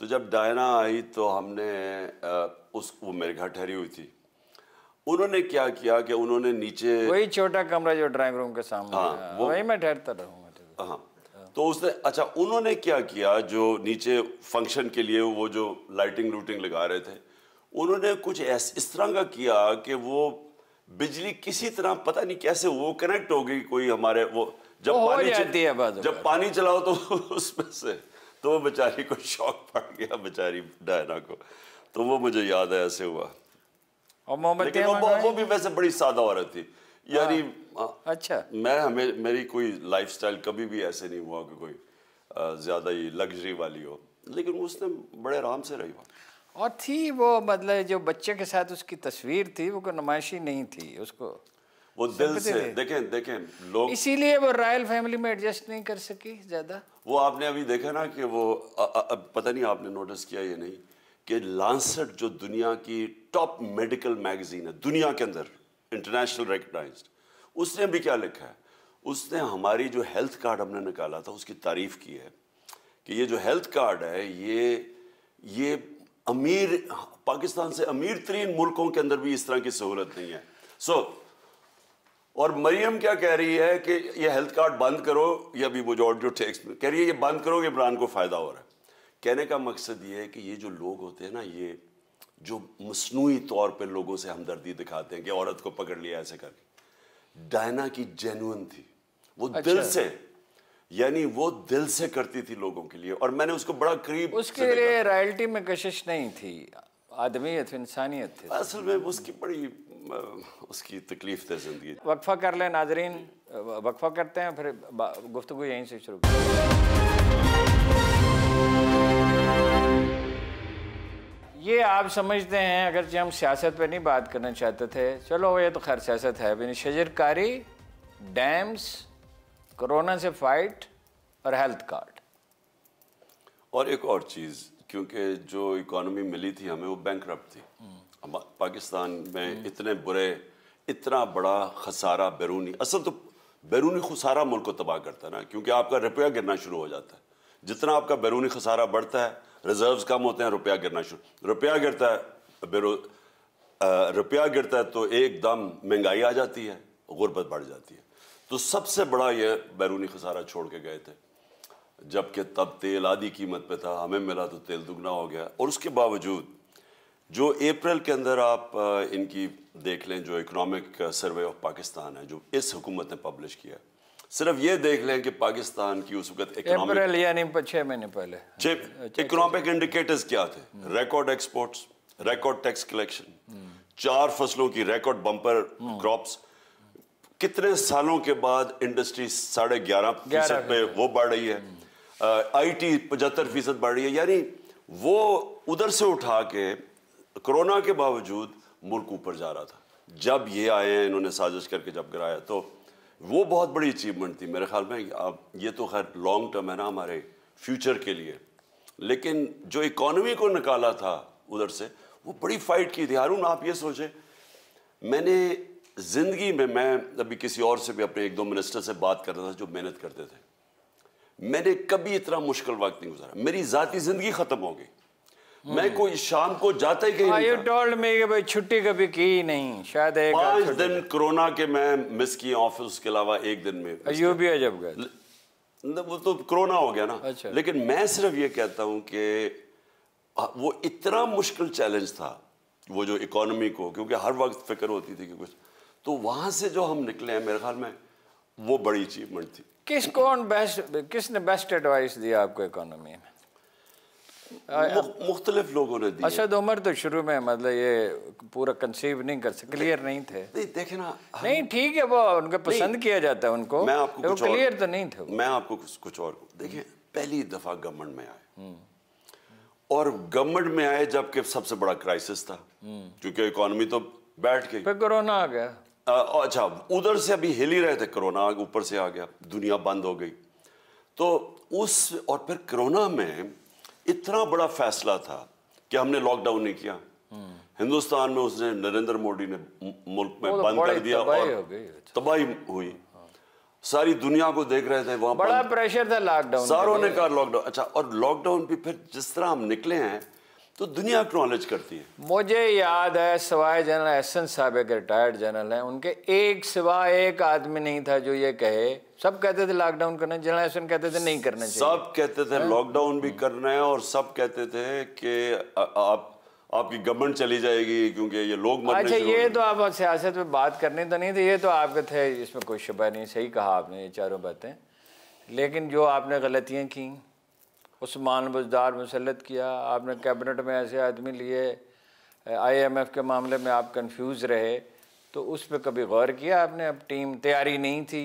तो जब डायना आई तो हमने वो मेरे घर ठहरी हुई थी। उन्होंने क्या किया कि उन्होंने नीचे वही छोटा कमरा जो ड्राइंग रूम के सामने, हाँ, वही मैं ठहरता रहूँगा। हाँ, तो उसने अच्छा उन्होंने क्या किया, जो नीचे फंक्शन के लिए वो जो लाइटिंग रूटिंग लगा रहे थे, उन्होंने कुछ इस तरह का किया कि वो बिजली किसी तरह पता नहीं कैसे वो कनेक्ट हो गई कोई हमारे वो जब पानी चलाओ तो उसमें से तो वो बेचारी को शॉक पड़ गया, बेचारी डायना को। तो वो मुझे याद है ऐसे हुआ। और लेकिन वो भी वैसे बड़ी सादा औरत थी यानी। अच्छा, मेरी कोई लाइफस्टाइल कभी भी ऐसे नहीं हुआ कि कोई ज्यादा ही लग्जरी वाली हो, लेकिन उसने बड़े आराम से रही। और थी वो, मतलब जो बच्चे के साथ उसकी तस्वीर थी वो कोई नुमाइशी नहीं थी, उसको वो दिल से देखें लोग, इसीलिए वो रॉयल फैमिली में एडजस्ट नहीं कर सकी ज्यादा। वो आपने अभी देखा ना कि वो पता नहीं आपने नोटिस किया या नहीं कि लांसेट जो दुनिया की टॉप मेडिकल मैगजीन है दुनिया के अंदर, इंटरनेशनल रिकग्नाइज्ड, उसने भी क्या लिखा है, उसने हमारी जो हेल्थ कार्ड हमने निकाला था उसकी तारीफ की है कि ये जो हेल्थ कार्ड है ये अमीर, पाकिस्तान से अमीर तरीन मुल्कों के अंदर भी इस तरह की सहूलत नहीं है। और मरियम क्या कह रही है कि ये हेल्थ कार्ड बंद करो, या अभी वो जो ऑडियो टेक्स्ट में कह रही है ये बंद करो, इमरान को फ़ायदा हो रहा है। कहने का मकसद ये है कि ये जो लोग होते हैं ना, ये जो मसनूई तौर पे लोगों से हमदर्दी दिखाते हैं कि औरत को पकड़ लिया ऐसे करके, डायना की जेन्युइन थी वो। अच्छा। दिल से, यानी वो दिल से करती थी लोगों के लिए, और मैंने उसको बड़ा करीब, उसके लिए रॉयल्टी में कशिश नहीं थी, आदमियत इंसानियत थी असल में। उसकी बड़ी उसकी तकलीफ थी जिंदगी। वक्फा कर लें नाजरीन, वक्फा करते हैं, फिर गुफ्तगू यहीं से शुरू करते हैं। ये आप समझते हैं, अगरचे हम सियासत पे नहीं बात करना चाहते थे, चलो ये तो खैर सियासत है भी नहीं, शजरकारी, डैम्स, कोरोना से फाइट और हेल्थ कार्ड। और एक और चीज़, क्योंकि जो इकॉनमी मिली थी हमें वो बैंकरप्ट थी। पाकिस्तान में इतने बुरे, इतना बड़ा खसारा बैरूनी, असल तो बैरूनी खसारा मुल्क को तबाह करता है ना, क्योंकि आपका रुपया गिरना शुरू हो जाता है। जितना आपका बैरूनी खसारा बढ़ता है, रिजर्व्स कम होते हैं, रुपया गिरना शुरू, रुपया गिरता है तो एकदम महंगाई आ जाती है, गुर्बत बढ़ जाती है। तो सबसे बड़ा ये बैरूनी खसारा छोड़ के गए थे, जबकि तब तेल आधी कीमत पे था, हमें मिला तो तेल दुगना हो गया। और उसके बावजूद जो अप्रैल के अंदर आप इनकी देख लें, जो इकोनॉमिक सर्वे ऑफ पाकिस्तान है जो इस हुकूमत ने पब्लिश किया, सिर्फ ये देख लें कि पाकिस्तान की उस वक्त अप्रैल यानी 6 महीने पहले इकोनॉमिक इंडिकेटर्स क्या थे, record exports, record tax collection, 4 फसलों की रिकॉर्ड बम्पर क्रॉप्स, कितने सालों के बाद इंडस्ट्री 11.5% पे वो बढ़ रही है, IT 75% बढ़ रही है। यानी वो उधर से उठा के कोरोना के बावजूद मुल्क ऊपर जा रहा था। जब ये आए हैं, इन्होंने साजिश करके जब गिराया, तो वो बहुत बड़ी अचीवमेंट थी मेरे ख्याल में। अब ये तो खैर लॉन्ग टर्म है ना हमारे फ्यूचर के लिए, लेकिन जो इकॉनमी को निकाला था उधर से, वो बड़ी फाइट की थी। हारून आप ये सोचे, मैंने ज़िंदगी में, मैं अभी किसी और से भी अपने 1-2 मिनिस्टर से बात कर रहा था जो मेहनत करते थे, मैंने कभी इतना मुश्किल वक्त नहीं गुजारा। मेरी ज़ाती ज़िंदगी ख़त्म हो गई, मैं कोई शाम को जाता ही कहीं नहीं था। You told me कि भाई छुट्टी कभी की नहीं, शायद 5 दिन कोरोना के मैं मिस किए ऑफिस के अलावा, 1 दिन में यूबीए जब गए वो तो कोरोना हो गया ना। अच्छा। लेकिन मैं सिर्फ ये कहता हूँ कि वो इतना मुश्किल चैलेंज था वो जो इकोनॉमी को, क्योंकि हर वक्त फिक्र होती थी कि कुछ, तो वहाँ से जो हम निकले हैं मेरे ख्याल में वो बड़ी अचीवमेंट थी। किसने बेस्ट एडवाइस दिया आपको इकोनॉमी में? मुख्तलिफ लोगों ने दी। असद उमर तो शुरू में मतलब ये पूरा कंसीव नहीं कर सकते, क्लियर नहीं थे। नहीं देखे ना, नहीं ठीक है, वो उनका पसंद किया जाता है उनको, मैं आपको वो क्लियर तो नहीं थे। मैं आपको कुछ और देखिए, पहली दफा गवर्नमेंट में आए, और गवर्नमेंट में आए जबकि सबसे बड़ा क्राइसिस था, क्योंकि इकोनॉमी तो बैठ गई, फिर कोरोना आ गया। अच्छा, उधर से अभी हिल ही रहे थे, कोरोना ऊपर से आ गया, दुनिया बंद हो गई। तो और फिर कोरोना में इतना बड़ा फैसला था कि हमने लॉकडाउन नहीं किया, हिंदुस्तान में उसने नरेंद्र मोदी ने मुल्क में बंद कर दिया और तबाही हुई। सारी दुनिया को देख रहे थे, वहां बड़ा प्रेशर था लॉकडाउन, सारों ने कहा लॉकडाउन। अच्छा, और लॉकडाउन भी फिर जिस तरह हम निकले हैं तो दुनिया एक्नॉलेज करती है। मुझे याद है सवाए जनरल एहसन साहब एक रिटायर्ड जनरल हैं, उनके एक सिवा एक आदमी नहीं था जो ये कहे, सब कहते थे लॉकडाउन करना, जनरल एहसन कहते थे नहीं करना चाहिए, सब कहते थे लॉकडाउन भी करना है, और सब कहते थे कि आपकी गवर्नमेंट चली जाएगी क्योंकि ये लोग मरने। अच्छा, ये तो आप सियासत में बात करनी तो नहीं थी, ये तो आपके थे, इसमें कोई शुबा नहीं, सही कहा आपने ये चारों बातें। लेकिन जो आपने गलतियाँ की, उस्मान बुज़दार मुसल्लत किया आपने, कैबिनेट में ऐसे आदमी लिए, IMF के मामले में आप कंफ्यूज रहे, तो उस पर कभी गौर किया आपने? अब टीम तैयारी नहीं थी,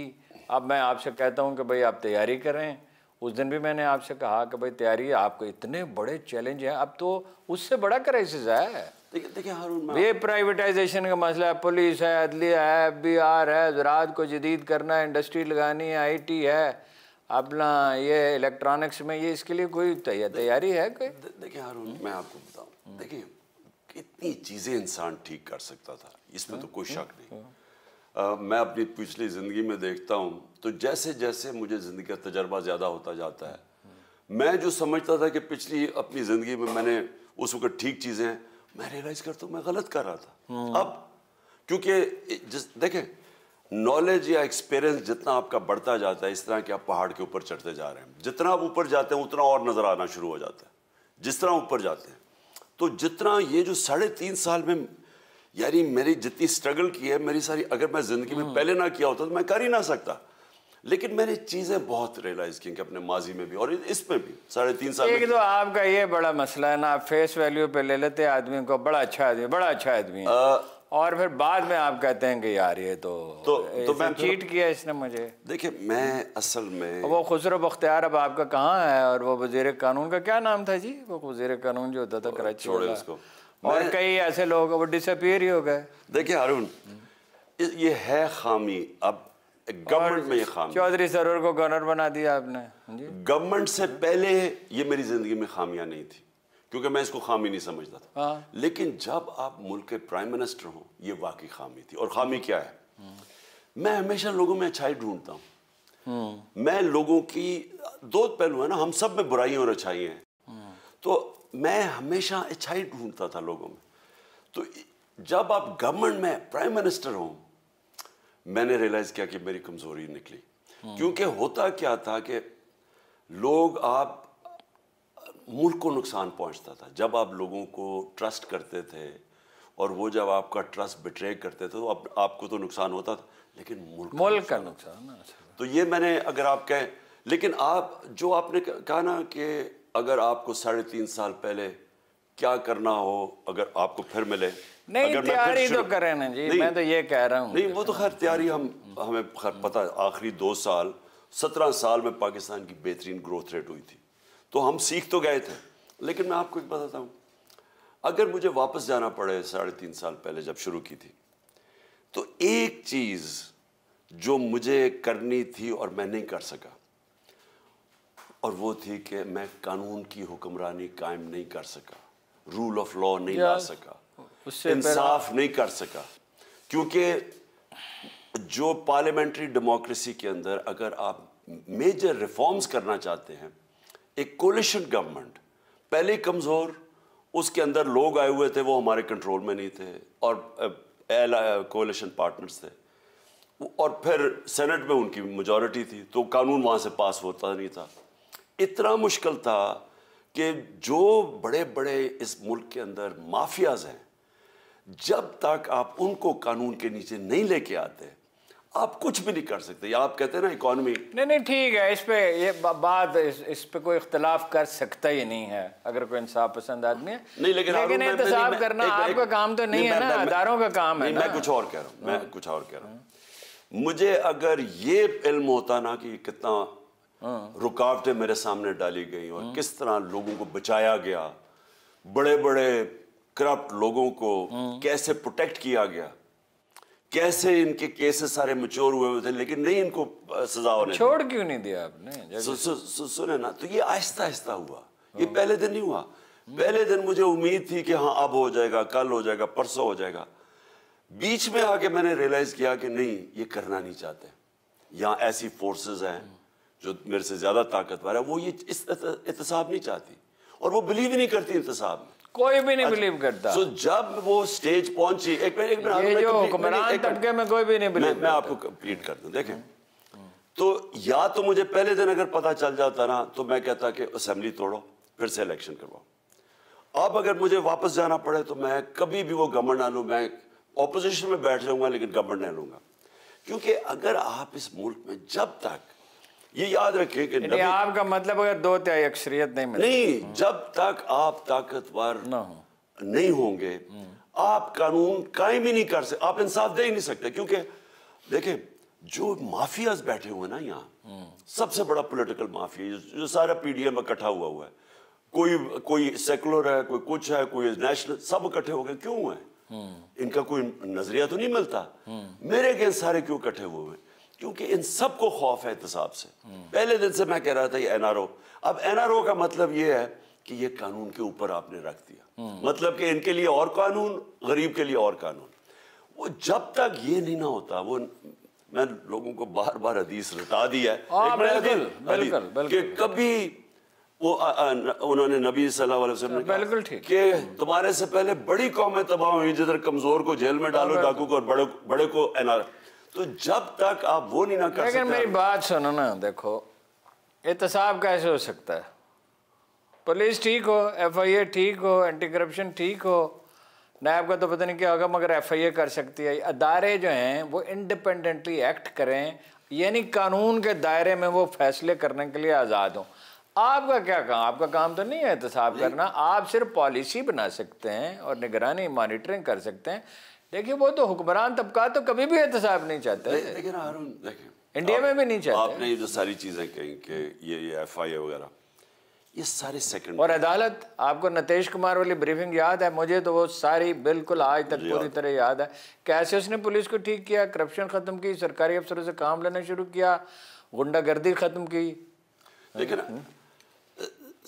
अब मैं आपसे कहता हूँ कि भाई आप तैयारी करें। उस दिन भी मैंने आपसे कहा कि भाई तैयारी, आपको इतने बड़े चैलेंज हैं, अब तो उससे बड़ा क्राइसिस है। देखिए हारून, ये प्राइवेटाइजेशन का मसला है, पुलिस है, अदलिया है, FBR है, ज़राअत को जदीद करना है, इंडस्ट्री लगानी है, IT है, अपना ये इलेक्ट्रॉनिक्स में, ये इसके लिए कोई तैयारी है कोई? देखिए हारून, मैं आपको बताऊं, देखिए कितनी चीज़ें इंसान ठीक कर सकता था, इसमें तो कोई शक नहीं। मैं अपनी पिछली ज़िंदगी में देखता हूँ तो जैसे जैसे मुझे ज़िंदगी का तजर्बा ज़्यादा होता जाता है, मैं जो समझता था कि पिछली अपनी ज़िंदगी में मैंने उस वक्त ठीक चीज़ें, मैं रियलाइज़ करता हूँ मैं गलत कर रहा था। अब क्योंकि देखें, नॉलेज या एक्सपीरियंस जितना आपका बढ़ता जाता है, इस तरह कि आप पहाड़ के ऊपर चढ़ते जा रहे हैं, जितना आप ऊपर जाते हैं उतना और नज़र आना शुरू हो जाता है, जिस तरह ऊपर जाते हैं। तो जितना ये जो 3.5 साल में यानी मेरी जितनी स्ट्रगल की है, मेरी सारी, अगर मैं ज़िंदगी में पहले ना किया होता तो मैं कर ही ना सकता। लेकिन मैंने चीज़ें बहुत रियलाइज़ की कि अपने माजी में भी और इसमें भी 3.5 साल एक तो आपका ये बड़ा मसला है ना, आप फेस वैल्यू पे ले लेते आदमी को, बड़ा अच्छा आदमी, बड़ा अच्छा आदमी है, और फिर बाद में आप कहते हैं कि यार ये तो मैं चीट किया इसने मुझे। देखिए, मैं असल में वो खुसरो बख्तियार अब आपका कहाँ है, और वो वज़ीर कानून का क्या नाम था जी, वो वज़ीर कानून जो होता था कराची वाला, उसको, और कई ऐसे लोग वो डिसअपीयर ही हो गए। देखिए हारून, ये है खामी, अब गवर्नमेंट में ये खामी। चौधरी सरोवर को गवर्नर बना दिया आपने। गवर्नमेंट से पहले ये मेरी जिंदगी में खामियां नहीं थी, क्योंकि मैं इसको खामी नहीं समझता था। लेकिन जब आप मुल्क के प्राइम मिनिस्टर हो, ये वाकई खामी थी। और खामी क्या है? मैं हमेशा लोगों में अच्छाई ढूंढता हूँ। मैं लोगों की, दो पहलू है ना, हम सब में बुराई और अच्छाई हैं, तो मैं हमेशा अच्छाई ढूंढता था लोगों में। तो जब आप गवर्नमेंट में प्राइम मिनिस्टर हो, मैंने रियलाइज किया कि मेरी कमजोरी निकली। क्योंकि होता क्या था कि लोग, आप मुल्क को नुकसान पहुंचता था जब आप लोगों को ट्रस्ट करते थे, और वो जब आपका ट्रस्ट बिट्रे करते थे तो आपको तो नुकसान होता था, लेकिन मुल्क का नुकसान। तो ये मैंने, अगर आप कहें, लेकिन आप जो आपने कहा ना कि अगर आपको 3.5 साल पहले क्या करना हो, अगर आपको फिर मिले, नहीं तैयारी तो करें ना जी, मैं तो ये कह रहा हूँ। नहीं, वो तो खैर तैयारी हमें खैर पता है, आखिरी 2 साल 17 साल में पाकिस्तान की बेहतरीन ग्रोथ रेट हुई थी, तो हम सीख तो गए थे। लेकिन मैं आपको एक बताता हूँ, अगर मुझे वापस जाना पड़े 3.5 साल पहले जब शुरू की थी, तो एक चीज़ जो मुझे करनी थी और मैं नहीं कर सका, और वो थी कि मैं कानून की हुक्मरानी कायम नहीं कर सका, रूल ऑफ लॉ नहीं ला सका, इंसाफ नहीं कर सका। क्योंकि जो पार्लियामेंट्री डेमोक्रेसी के अंदर अगर आप मेजर रिफॉर्म्स करना चाहते हैं, एक कोलिशन गवर्नमेंट पहले कमज़ोर, उसके अंदर लोग आए हुए थे, वो हमारे कंट्रोल में नहीं थे, और कोलिशन पार्टनर्स थे, और फिर सेनेट में उनकी मेजॉरिटी थी, तो कानून वहाँ से पास होता नहीं था। इतना मुश्किल था कि जो बड़े बड़े इस मुल्क के अंदर माफियाज हैं, जब तक आप उनको कानून के नीचे नहीं लेके आते, आप कुछ भी नहीं कर सकते। आप कहते हैं ना इकोनॉमी, नहीं ठीक है, इस पे ये बात, इस पे कोई इख्तलाफ कर सकता ही नहीं है अगर कोई इंसाफ पसंद आदमी है। नहीं, लेकिन इंतजाम करना आपका काम तो नहीं है ना, अदारों का काम है। मैं कुछ और कह रहा हूँ, मुझे अगर ये इल्म होता ना कि कितना रुकावटें मेरे सामने डाली गई और किस तरह लोगों को बचाया गया, बड़े बड़े करप्ट लोगों को कैसे प्रोटेक्ट किया गया, कैसे इनके केसेस सारे मैच्योर हुए थे, लेकिन नहीं इनको सजा होने छोड़ क्यों नहीं दिया आपने? सुने ना, तो ये आहिस्ता आहिस्ता हुआ, ये पहले दिन नहीं हुआ। पहले दिन मुझे उम्मीद थी कि हाँ अब हो जाएगा, कल हो जाएगा, परसों हो जाएगा। बीच में आके मैंने रियलाइज किया कि नहीं, ये करना नहीं चाहते। यहाँ ऐसी फोर्सेस हैं जो मेरे से ज्यादा ताकतवर है, वो ये इस एहतसाब नहीं चाहती और वो बिलीव ही नहीं करती इंतसाब में। कोई भी नहीं बिलीव करता। तो जब वो स्टेज पहुंची, एक मिनट ये जो हुक्मरान तबके में कोई भी नहीं बिलीव। मैं आपको कंप्लीट कर दूं। देखें, तो या तो मुझे पहले दिन अगर पता चल जाता ना तो मैं कहता कि असेंबली तोड़ो, फिर से इलेक्शन करवाओ। अब अगर मुझे वापस जाना पड़े तो मैं कभी भी वो गवर्नमेंट ना लूं, मैं ऑपोजिशन में बैठ जाऊंगा लेकिन गवर्नमेंट नहीं लूंगा। क्योंकि अगर आप इस मुल्क में जब तक, ये याद रखें कि नबी, आपका मतलब अगर 2/3 अक्सरियत नहीं मिले, नहीं, जब तक आप ताकतवर नहीं होंगे आप कानून कायम ही नहीं कर सकते, आप इंसाफ दे ही नहीं सकते। क्योंकि देखें, जो माफियाज बैठे हुए ना यहाँ, सबसे बड़ा पॉलिटिकल माफिया जो सारा पीडीएम इकट्ठा हुआ है, कोई सेकुलर है, कोई कुछ है, कोई नेशनल, सब इकट्ठे हो गए। क्यों है? इनका कोई नजरिया तो नहीं मिलता। मेरे अगेंस्ट सारे क्यों इकट्ठे हुए हैं? क्योंकि इन सबको खौफ है एहतसाब से। पहले दिन से मैं कह रहा था ये एनआरओ, अब एनआरओ का मतलब ये है कि ये कानून के ऊपर आपने रख दिया, मतलब कि इनके लिए और कानून, गरीब के लिए और कानून। वो जब तक ये नहीं ना होता, वो मैं लोगों को बार बार हदीस रटा दिया है कि कभी वो उन्होंने नबी सल्लल्लाहु अलैहि वसल्लम ने बिल्कुल ठीक कि तुम्हारे से पहले बड़ी कौमें तबाह हुई, जिधर कमजोर को जेल में डालो, डाकू को, और बड़े को एनआर। तो जब तक आप वो नहीं ना कर सकते। लेकिन मेरी बात सुनो ना, देखो एहतसाब कैसे हो सकता है? पुलिस ठीक हो, FIA ठीक हो, एंटी करप्शन ठीक हो, नैब का तो पता नहीं क्या होगा, मगर FIA कर सकती है। अदारे जो हैं वो इंडिपेंडेंटली एक्ट करें, यानी कानून के दायरे में वो फैसले करने के लिए आज़ाद हों। आपका क्या काम? आपका काम तो नहीं है एहतसाब करना, आप सिर्फ पॉलिसी बना सकते हैं और निगरानी, मॉनिटरिंग कर सकते हैं। देखिए, वो तो हुक्मरान तबका तो कभी भी एहतसाब नहीं चाहते। लेकिन हारून देखें, इंडिया में भी नहीं चाहते। आपने ये जो सारी चीजें कही कि ये FIA वगैरह, ये सारे सेकंड। और अदालत, आपको नीतीश कुमार वाली ब्रीफिंग याद है? मुझे तो वो सारी बिल्कुल आज तक पूरी तरह याद है। कैसे उसने पुलिस को ठीक किया, करप्शन खत्म की, सरकारी अफसरों से काम लेना शुरू किया, गुंडागर्दी खत्म की। लेकिन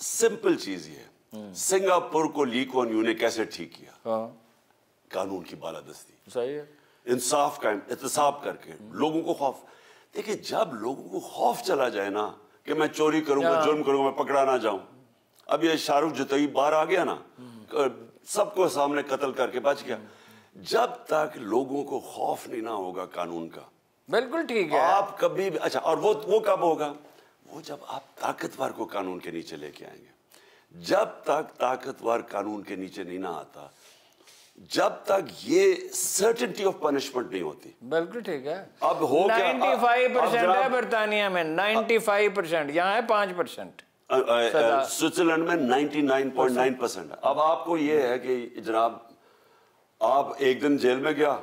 सिंपल चीज ये, सिंगापुर को ली कुआन यू ने कैसे ठीक किया? कानून की बालादस्ती, सही है, इंसाफ का एहतसाब करके, लोगों को खौफ। देखिए, जब लोगों को खौफ चला जाए ना कि मैं चोरी करूंगा, जुर्म करूंगा, मैं पकड़ा ना जाऊं। अब ये शाहरुख जुतई बाहर आ गया ना, सबको सामने कत्ल करके बच गया। जब तक लोगों को खौफ नहीं ना होगा कानून का, बिल्कुल ठीक है, आप कभी भी, अच्छा, और वो कब होगा? वो जब आप ताकतवर को कानून के नीचे लेके आएंगे। जब तक ताकतवर कानून के नीचे नहीं ना आता, जब तक ये सर्टेनिटी ऑफ पनिशमेंट नहीं होती। बिल्कुल ठीक है। अब हो 95% है बरतानिया में, 95%, यहाँ है 5%। स्विट्जरलैंड में 99.9% है। अब आपको ये है कि जनाब, आप एक दिन जेल में गया,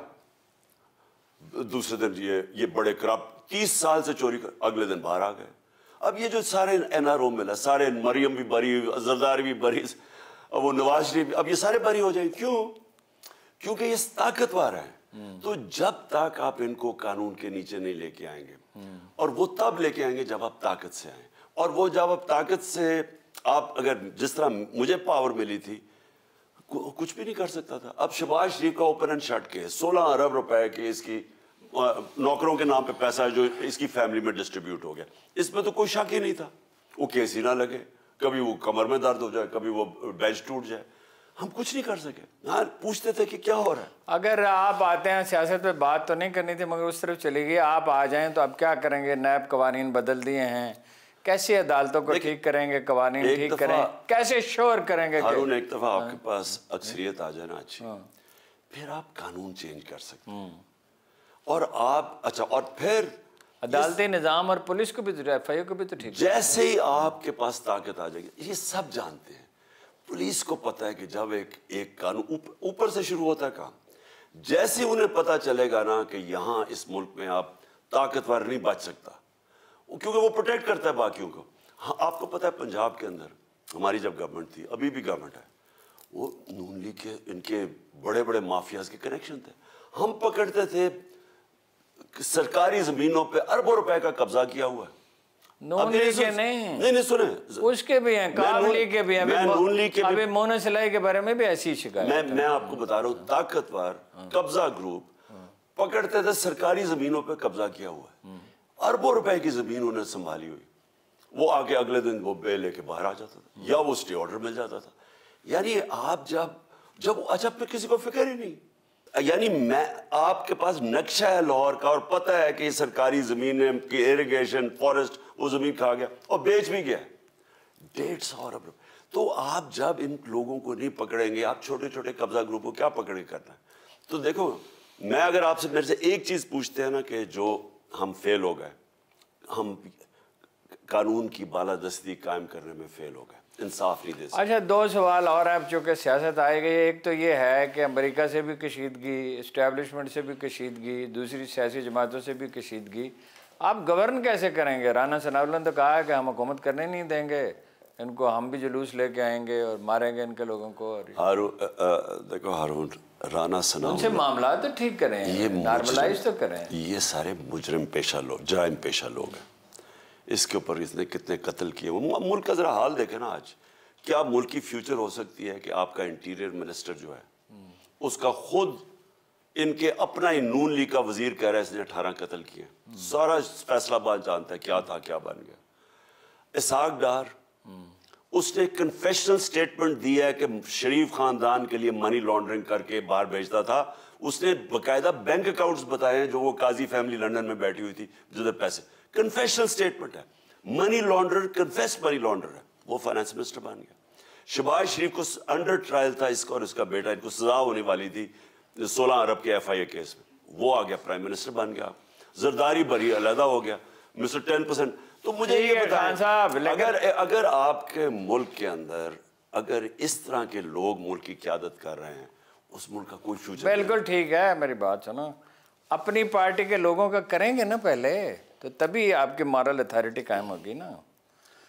दूसरे दिन ये बड़े करप्ट 30 साल से चोरी कर, अगले दिन बाहर आ गए। अब ये जो सारे NRO मिला, सारे मरियम भी बरी, जरदारी भी बरी, वो नवाज शरीफ भी, अब ये सारे बरी हो जाएंगे। क्यों? क्योंकि ये ताकतवर है। तो जब तक आप इनको कानून के नीचे नहीं लेके आएंगे, और वो तब लेके आएंगे जब आप ताकत से आए, और वो जब आप ताकत से, आप अगर जिस तरह मुझे पावर मिली थी, कुछ भी नहीं कर सकता था। अब शहबाज शरीफ का ओपन एंड शट केस, 16 अरब रुपए के इसकी नौकरों के नाम पे पैसा है जो इसकी फैमिली में डिस्ट्रीब्यूट हो गया, इसमें तो कोई शक ही नहीं था। वो केस ही ना लगे, कभी वो कमर में दर्द हो जाए, कभी वो बेंच टूट जाए, हम कुछ नहीं कर सके। हाँ, पूछते थे कि क्या हो रहा है। अगर आप आते हैं, सियासत पे बात तो नहीं करनी थी मगर उस तरफ चली गई, आप आ जाएं तो अब क्या करेंगे? नैब कवानीन बदल दिए हैं, कैसे अदालतों को ठीक करेंगे, कवानीन ठीक करें, कैसे श्योर करेंगे? हारून, एक दफा आपके पास अक्सरियत आ जाए ना अच्छी, फिर आप कानून चेंज कर सकते हैं। और आप, अच्छा, और फिर अदालती निजाम और पुलिस को भी, FIA को भी तो ठीक। जैसे ही आपके पास ताकत आ जाएगी, ये सब जानते हैं, पुलिस को पता है कि जब एक कानून ऊपर से शुरू होता है काम, जैसे उन्हें पता चलेगा ना कि यहाँ इस मुल्क में आप ताकतवर नहीं बच सकता, क्योंकि वो प्रोटेक्ट करता है बाकियों को। हाँ, आपको पता है पंजाब के अंदर हमारी जब गवर्नमेंट थी, अभी भी गवर्नमेंट है, वो नून लीग के, इनके बड़े बड़े माफियाज के कनेक्शन थे। हम पकड़ते थे सरकारी जमीनों पे अरबों रुपए का कब्जा किया हुआ है, नून लीग के नहीं, नहीं सुने, उसके भी हैं, काब लीग के भी हैं, मैं नून लीग के अभी मोना सिलाई के बारे में भी ऐसी शिकायत। मैं आपको बता रहा हूँ, ताकतवर कब्जा ग्रुप पकड़ते थे, सरकारी जमीनों पे कब्जा किया हुआ है, अरबों रुपए की जमीन उन्हें संभाली हुई, वो आके अगले दिन वो बेल लेके बाहर आ जाता था या वो स्टे ऑर्डर मिल जाता था। यानी आप जब अच्छा पे किसी को फिक्र ही नहीं, यानी मैं आपके पास नक्शा है लाहौर का और पता है कि सरकारी जमीन की इरिगेशन फॉरेस्ट वो जमीन खा गया और बेच भी गया 150 अरब रुपए। तो आप जब इन लोगों को नहीं पकड़ेंगे, आप छोटे छोटे कब्जा ग्रुप को क्या पकड़े करना है? तो देखो, मैं अगर आपसे मेरे से एक चीज पूछते हैं ना कि जो हम फेल हो गए, हम कानून की बालादस्ती कायम करने में फेल हो गए, इंसाफ नहीं दे सकते। अच्छा, 2 सवाल और अब चूँकि सियासत आए गई, एक तो ये है कि अमेरिका से भी कशीदगी, इस्टेब्लिशमेंट से भी कशीदगी, दूसरी सियासी जमातों से भी कशीदगी, आप गवर्न कैसे करेंगे? राना सनाउल्लाह ने तो कहा है कि हम हुकूमत करने नहीं देंगे इनको, हम भी जुलूस लेके आएंगे और मारेंगे इनके लोगों को। देखो हारून, राना सनाउल्लाह उनसे मामला तो ठीक करें, ये नॉर्मलाइज तो करें। ये सारे मुजरिम पेशा लोग, जराइम पेशा लोग हैं, इसके ऊपर इसने कितने कत्ल किए। मुल्क का जरा हाल देखे ना आज, क्या मुल्क की फ्यूचर हो सकती है कि आपका इंटीरियर मिनिस्टर जो है उसका खुद इनके अपना ही नून लीग का वजीर कह रहा है इसने 18 कत्ल किए। सारा फैसलाबाद जानता है क्या था क्या बन गया। इसहाक डार, उसने कन्फेशनल स्टेटमेंट दिया है कि शरीफ खानदान के लिए मनी लॉन्ड्रिंग करके बाहर भेजता था। उसने बाकायदा बैंक अकाउंट्स बताए हैं जो वो काजी फैमिली लंदन में बैठी हुई थी जिधर पैसे, कन्फेशनल स्टेटमेंट है। मनी लॉन्डर, कन्फेस मनी लॉन्डर है, वो फाइनेंस मिनिस्टर बन गया। शहबाज शरीफ को अंडर ट्रायल था, इसका और इसका बेटा, इनको सजा होने वाली थी 16 अरब के FIA केस में, वो आ गया प्राइम मिनिस्टर बन गया। जरदारी बरी अलहदा हो गया, मिस्टर 10%। तो मुझे ये बताएं, अगर आपके मुल्क के अंदर अगर इस तरह के लोग मुल्क की क़यादत कर रहे हैं, उस मुल्क का कोई फ्यूचर। बिल्कुल ठीक है, मेरी बात सुनो, अपनी पार्टी के लोगों का करेंगे ना पहले, तो तभी आपकी मॉरल अथॉरिटी कायम होगी ना।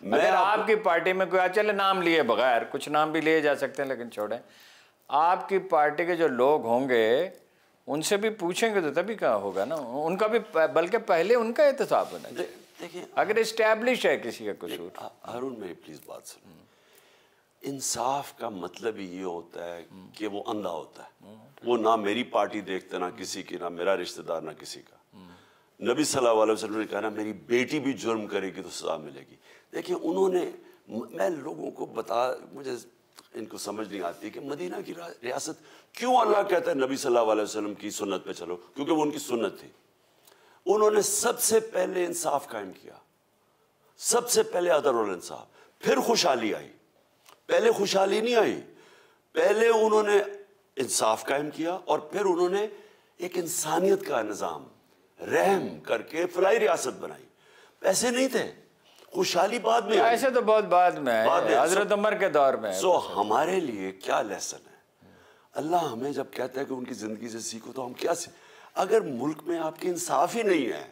अगर आपकी पार्टी में कोई, चले नाम लिए बगैर, कुछ नाम भी लिए जा सकते हैं लेकिन छोड़ें, आपकी पार्टी के जो लोग होंगे उनसे भी पूछेंगे तो तभी क्या होगा ना, उनका भी, बल्कि पहले उनका एहतसाब होना चाहिए। देखिए, अगर इस्टेब्लिश है किसी का कसूर। हारून मेरी प्लीज बात सुन, इंसाफ का मतलब ही ये होता है कि वो अंधा होता है, वो ना मेरी पार्टी देखता, ना किसी की, ना मेरा रिश्तेदार, ना किसी का। नबी सल्लल्लाहु अलैहि वसल्लम ने कहा ना, मेरी बेटी भी जुर्म करेगी तो सजा मिलेगी। देखिए उन्होंने, मैं लोगों को मुझे इनको समझ नहीं आती कि मदीना की रियासत क्यों अल्लाह कहता है नबी सल्लल्लाहु अलैहि वसल्लम की सुन्नत पे चलो, क्योंकि वो उनकी सुन्नत थी। उन्होंने सबसे पहले इंसाफ कायम किया, सबसे पहले अदल और इंसाफ, फिर खुशहाली आई। पहले खुशहाली नहीं आई, पहले उन्होंने इंसाफ कायम किया और फिर उन्होंने एक इंसानियत का निज़ाम रहम करके फलाई रियासत बनाई। पैसे नहीं थे, खुशहाली बाद में, ऐसे तो बहुत बाद में है, हजरत उमर के दौर में। सो हमारे लिए क्या लेसन है? अल्लाह हमें जब कहता है कि उनकी जिंदगी से सीखो, तो हम क्या अगर मुल्क में आपकी इंसाफ ही नहीं है,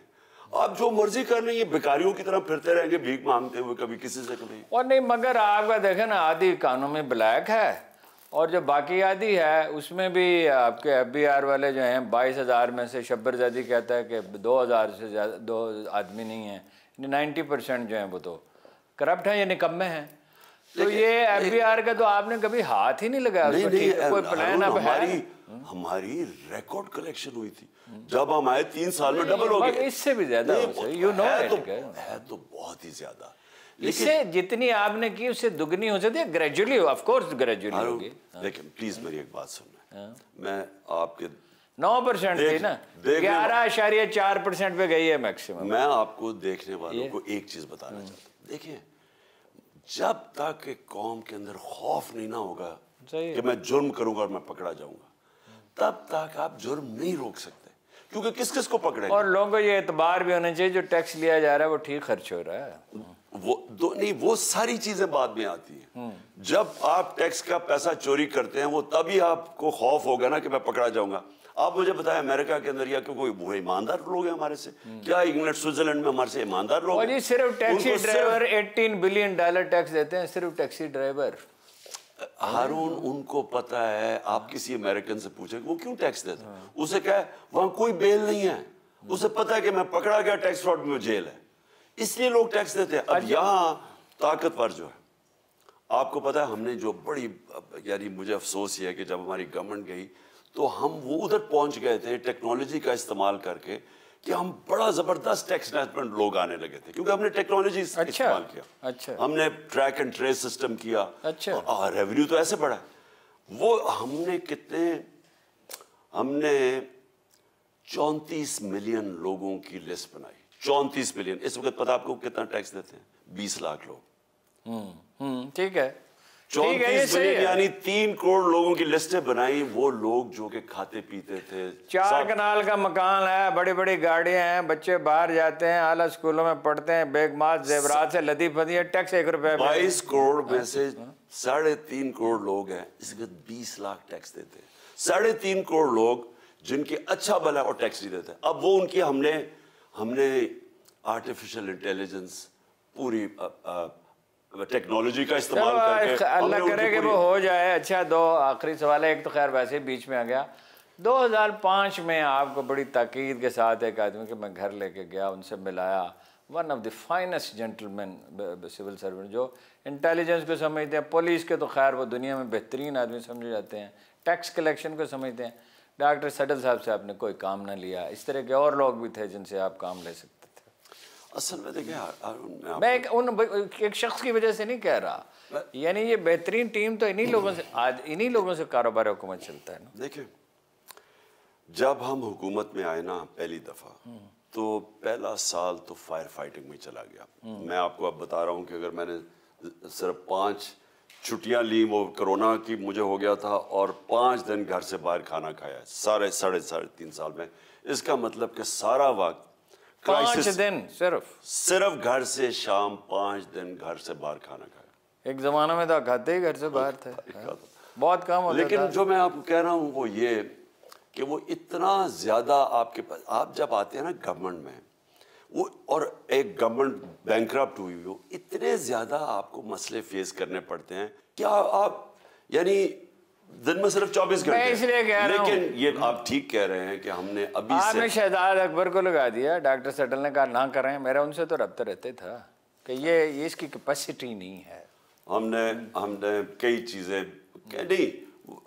आप जो मर्जी कर लेंगे, भिखारियों की तरह फिरते रहेंगे भीख मांगते हुए, कभी किसी से कभी। और नहीं, मगर आपका देखे ना, आधी कानून में ब्लैक है और जो बाकी आदि है उसमें भी आपके FBR वाले जो हैं 22,000 में से शब्बरजादी कहता है कि 2,000 से ज़्यादा 2 आदमी नहीं है, 90% जो हैं वो तो करप्ट हैं या निकम्मे हैं। तो ये FBR का तो आपने कभी हाथ ही नहीं लगाया उसको, ठीक है, कोई प्लान अब है? हमारी रिकॉर्ड कलेक्शन हुई थी जब हम आए, 3 साल में डबल हो गया, इससे भी ज्यादा है तो बहुत ही ज्यादा। इससे जितनी आपने की उससे दुगनी हो सकती है, ग्रेजुअली, ऑफ कोर्स ग्रेजुअली होगी। लेकिन प्लीज मेरी एक बात सुनना, मैं आपके 9% थी ना, 11.4% पे गई है मैक्सिमम। मैं आपको देखने वालों को एक चीज बताना चाहता हूँ, देखिए जब तक एक कौम के अंदर खौफ नहीं ना होगा कि मैं जुर्म करूंगा और मैं पकड़ा जाऊंगा, तब तक आप जुर्म नहीं रोक सकते, क्योंकि किस किस को पकड़ेंगे। और लोगों को ये एतबार भी होना चाहिए जो टैक्स लिया जा रहा है वो ठीक खर्च हो रहा है। वो सारी चीजें बाद में आती हैं। जब आप टैक्स का पैसा चोरी करते हैं, वो तभी आपको खौफ होगा ना कि मैं पकड़ा जाऊंगा। आप मुझे बताएं, अमेरिका के अंदर या कोई वो ईमानदार लोग हैं हमारे से? क्या इंग्लैंड स्विट्जरलैंड में हमारे से ईमानदार लोग हैं? सिर्फ टैक्सी ड्राइवर $18 बिलियन टैक्स देते हैं, सिर्फ टैक्सी ड्राइवर। हारून, उनको पता है, आप किसी अमेरिकन से पूछे वो क्यों टैक्स देता है, उसे क्या है, वहां कोई बेल नहीं है, उसे पता है कि मैं पकड़ा गया टैक्स फ्रॉड में जेल है। इसलिए लोग टैक्स देते हैं। अब यहाँ ताकतवर जो है, आपको पता है हमने जो बड़ी, यानी मुझे अफसोस ये है कि जब हमारी गवर्नमेंट गई तो हम वो उधर पहुंच गए थे टेक्नोलॉजी का इस्तेमाल करके कि हम बड़ा जबरदस्त टैक्स मैनेजमेंट लोग आने लगे थे, क्योंकि हमने टेक्नोलॉजी इस्तेमाल किया। अच्छा, हमने ट्रैक एंड ट्रेस सिस्टम किया। अच्छा, रेवेन्यू तो ऐसे बढ़ा। वो हमने 34 मिलियन लोगों की लिस्ट बनाई। 34 मिलियन। इस वक्त पता आपको कितना टैक्स देते हैं? 20 लाख लोग। ठीक है। 34 मिलियन यानी 3 करोड़ लोगों की लिस्टें बनाई। वो लोग जो कि खाते पीते थे, 4 कनाल का मकान है, बड़ी बड़ी गाड़ियां हैं, बच्चे बाहर जाते हैं, आला स्कूलों में पढ़ते हैं, बेगमात जेवरात से लदी फदी है, टैक्स 1 रुपए। 22 करोड़ में से 3.5 करोड़ लोग हैं, इसके 20 लाख टैक्स देते हैं। 3.5 करोड़ लोग जिनके अच्छा भला और टैक्स नहीं देते। अब वो उनकी हमने आर्टिफिशियल इंटेलिजेंस, पूरी टेक्नोलॉजी का इस्तेमाल करके, अल्लाह करे कि वो हो जाए। अच्छा, 2 आखिरी सवाल है। एक तो खैर वैसे ही बीच में आ गया। 2005 में आपको बड़ी ताकीद के साथ एक आदमी के मैं घर लेके गया, उनसे मिलाया, one of the finest gentleman civil servant, जो इंटेलिजेंस को समझते हैं, पुलिस के तो खैर वो दुनिया में बेहतरीन आदमी समझे जाते हैं, टैक्स कलेक्शन को समझते हैं। डॉक्टर सडल साहब से आपने कोई काम ना लिया। इस तरह के और लोग भी थे जिनसे आप काम ले सकते थे। असल में देखिए, मैं एक शख्स की वजह से नहीं कह रहा, यानी ये बेहतरीन टीम तो इन्हीं लोगों से, आज इन्हीं लोगों से कारोबार हुकूमत चलता है ना। देखिए, जब हम हुकूमत में आए ना पहली दफ़ा, तो पहला साल तो फायर फाइटिंग में चला गया। मैं आपको अब बता रहा हूँ कि अगर मैंने सिर्फ 5 छुट्टियाँ ली, वो कोरोना की मुझे हो गया था, और 5 दिन घर से बाहर खाना खाया साढ़े 3.5 साल में। इसका मतलब कि सारा वक्त 5 दिन सिर्फ घर से, शाम 5 दिन घर से बाहर खाना खाया। एक जमाना में तो खाते ही घर से बाहर थे, बहुत कम होता था। लेकिन जो मैं आपको कह रहा हूँ वो ये कि वो इतना ज़्यादा आपके पास, आप जब आते हैं ना गवर्नमेंट में, वो और एक गवर्नमेंट बैंकरप्ट हुई हो, इतने ज़्यादा आपको मसले फेस करने पड़ते हैं कि आप यानी दिन में सिर्फ 24 घंटे। इसलिए कह रहा हूं, लेकिन ये आप ठीक कह रहे हैं कि हमने अभी आपने शहजाद अकबर को लगा दिया। डॉक्टर सटल ने कहा ना करें, मेरा उनसे तो रब्ता रहते था कि ये इसकी कैपेसिटी नहीं है। हमने कई चीज़ें नहीं,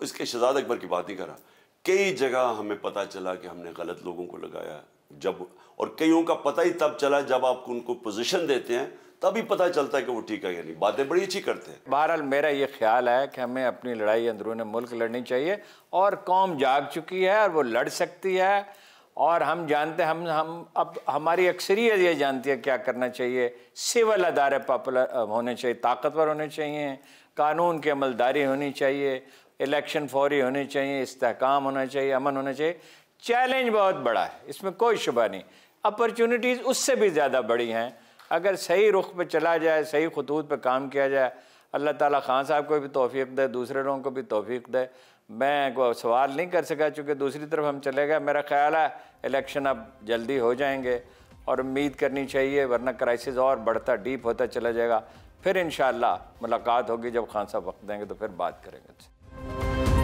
इसके शहजाद अकबर की बात नहीं कर रहा, कई जगह हमें पता चला कि हमने गलत लोगों को लगाया। जब, और कईयों का पता ही तब चला जब आप उनको पोजीशन देते हैं, तभी पता चलता है कि वो ठीक है या नहीं। बातें बड़ी अच्छी करते हैं। बहरहाल मेरा ये ख्याल है कि हमें अपनी लड़ाई अंदरूनी मुल्क लड़नी चाहिए, और कौम जाग चुकी है और वो लड़ सकती है। और हम जानते हैं, हम अब हमारी अक्सरियत ये जानती है क्या करना चाहिए। सिविल अदारे पॉपुलर होने चाहिए, ताकतवर होने चाहिए, कानून की अमलदारी होनी चाहिए, इलेक्शन फौरी होने चाहिए, इस्तेहकाम होना चाहिए, अमन होना चाहिए। चैलेंज बहुत बड़ा है, इसमें कोई शुबा नहीं। अपॉर्चुनिटीज़ उससे भी ज़्यादा बड़ी हैं। अगर सही रुख पे चला जाए, सही खतूत पे काम किया जाए, अल्लाह ताला खान साहब को भी तौफीक दे, दूसरे लोगों को भी तौफीक दे। मैं कोई सवाल नहीं कर सका चूँकि दूसरी तरफ हम चले गए। मेरा ख्याल है इलेक्शन अब जल्दी हो जाएंगे और उम्मीद करनी चाहिए, वरना क्राइसिस और बढ़ता डीप होता चला जाएगा। फिर इंशाअल्लाह मुलाकात होगी, जब खान साहब वक्त देंगे तो फिर बात करेंगे।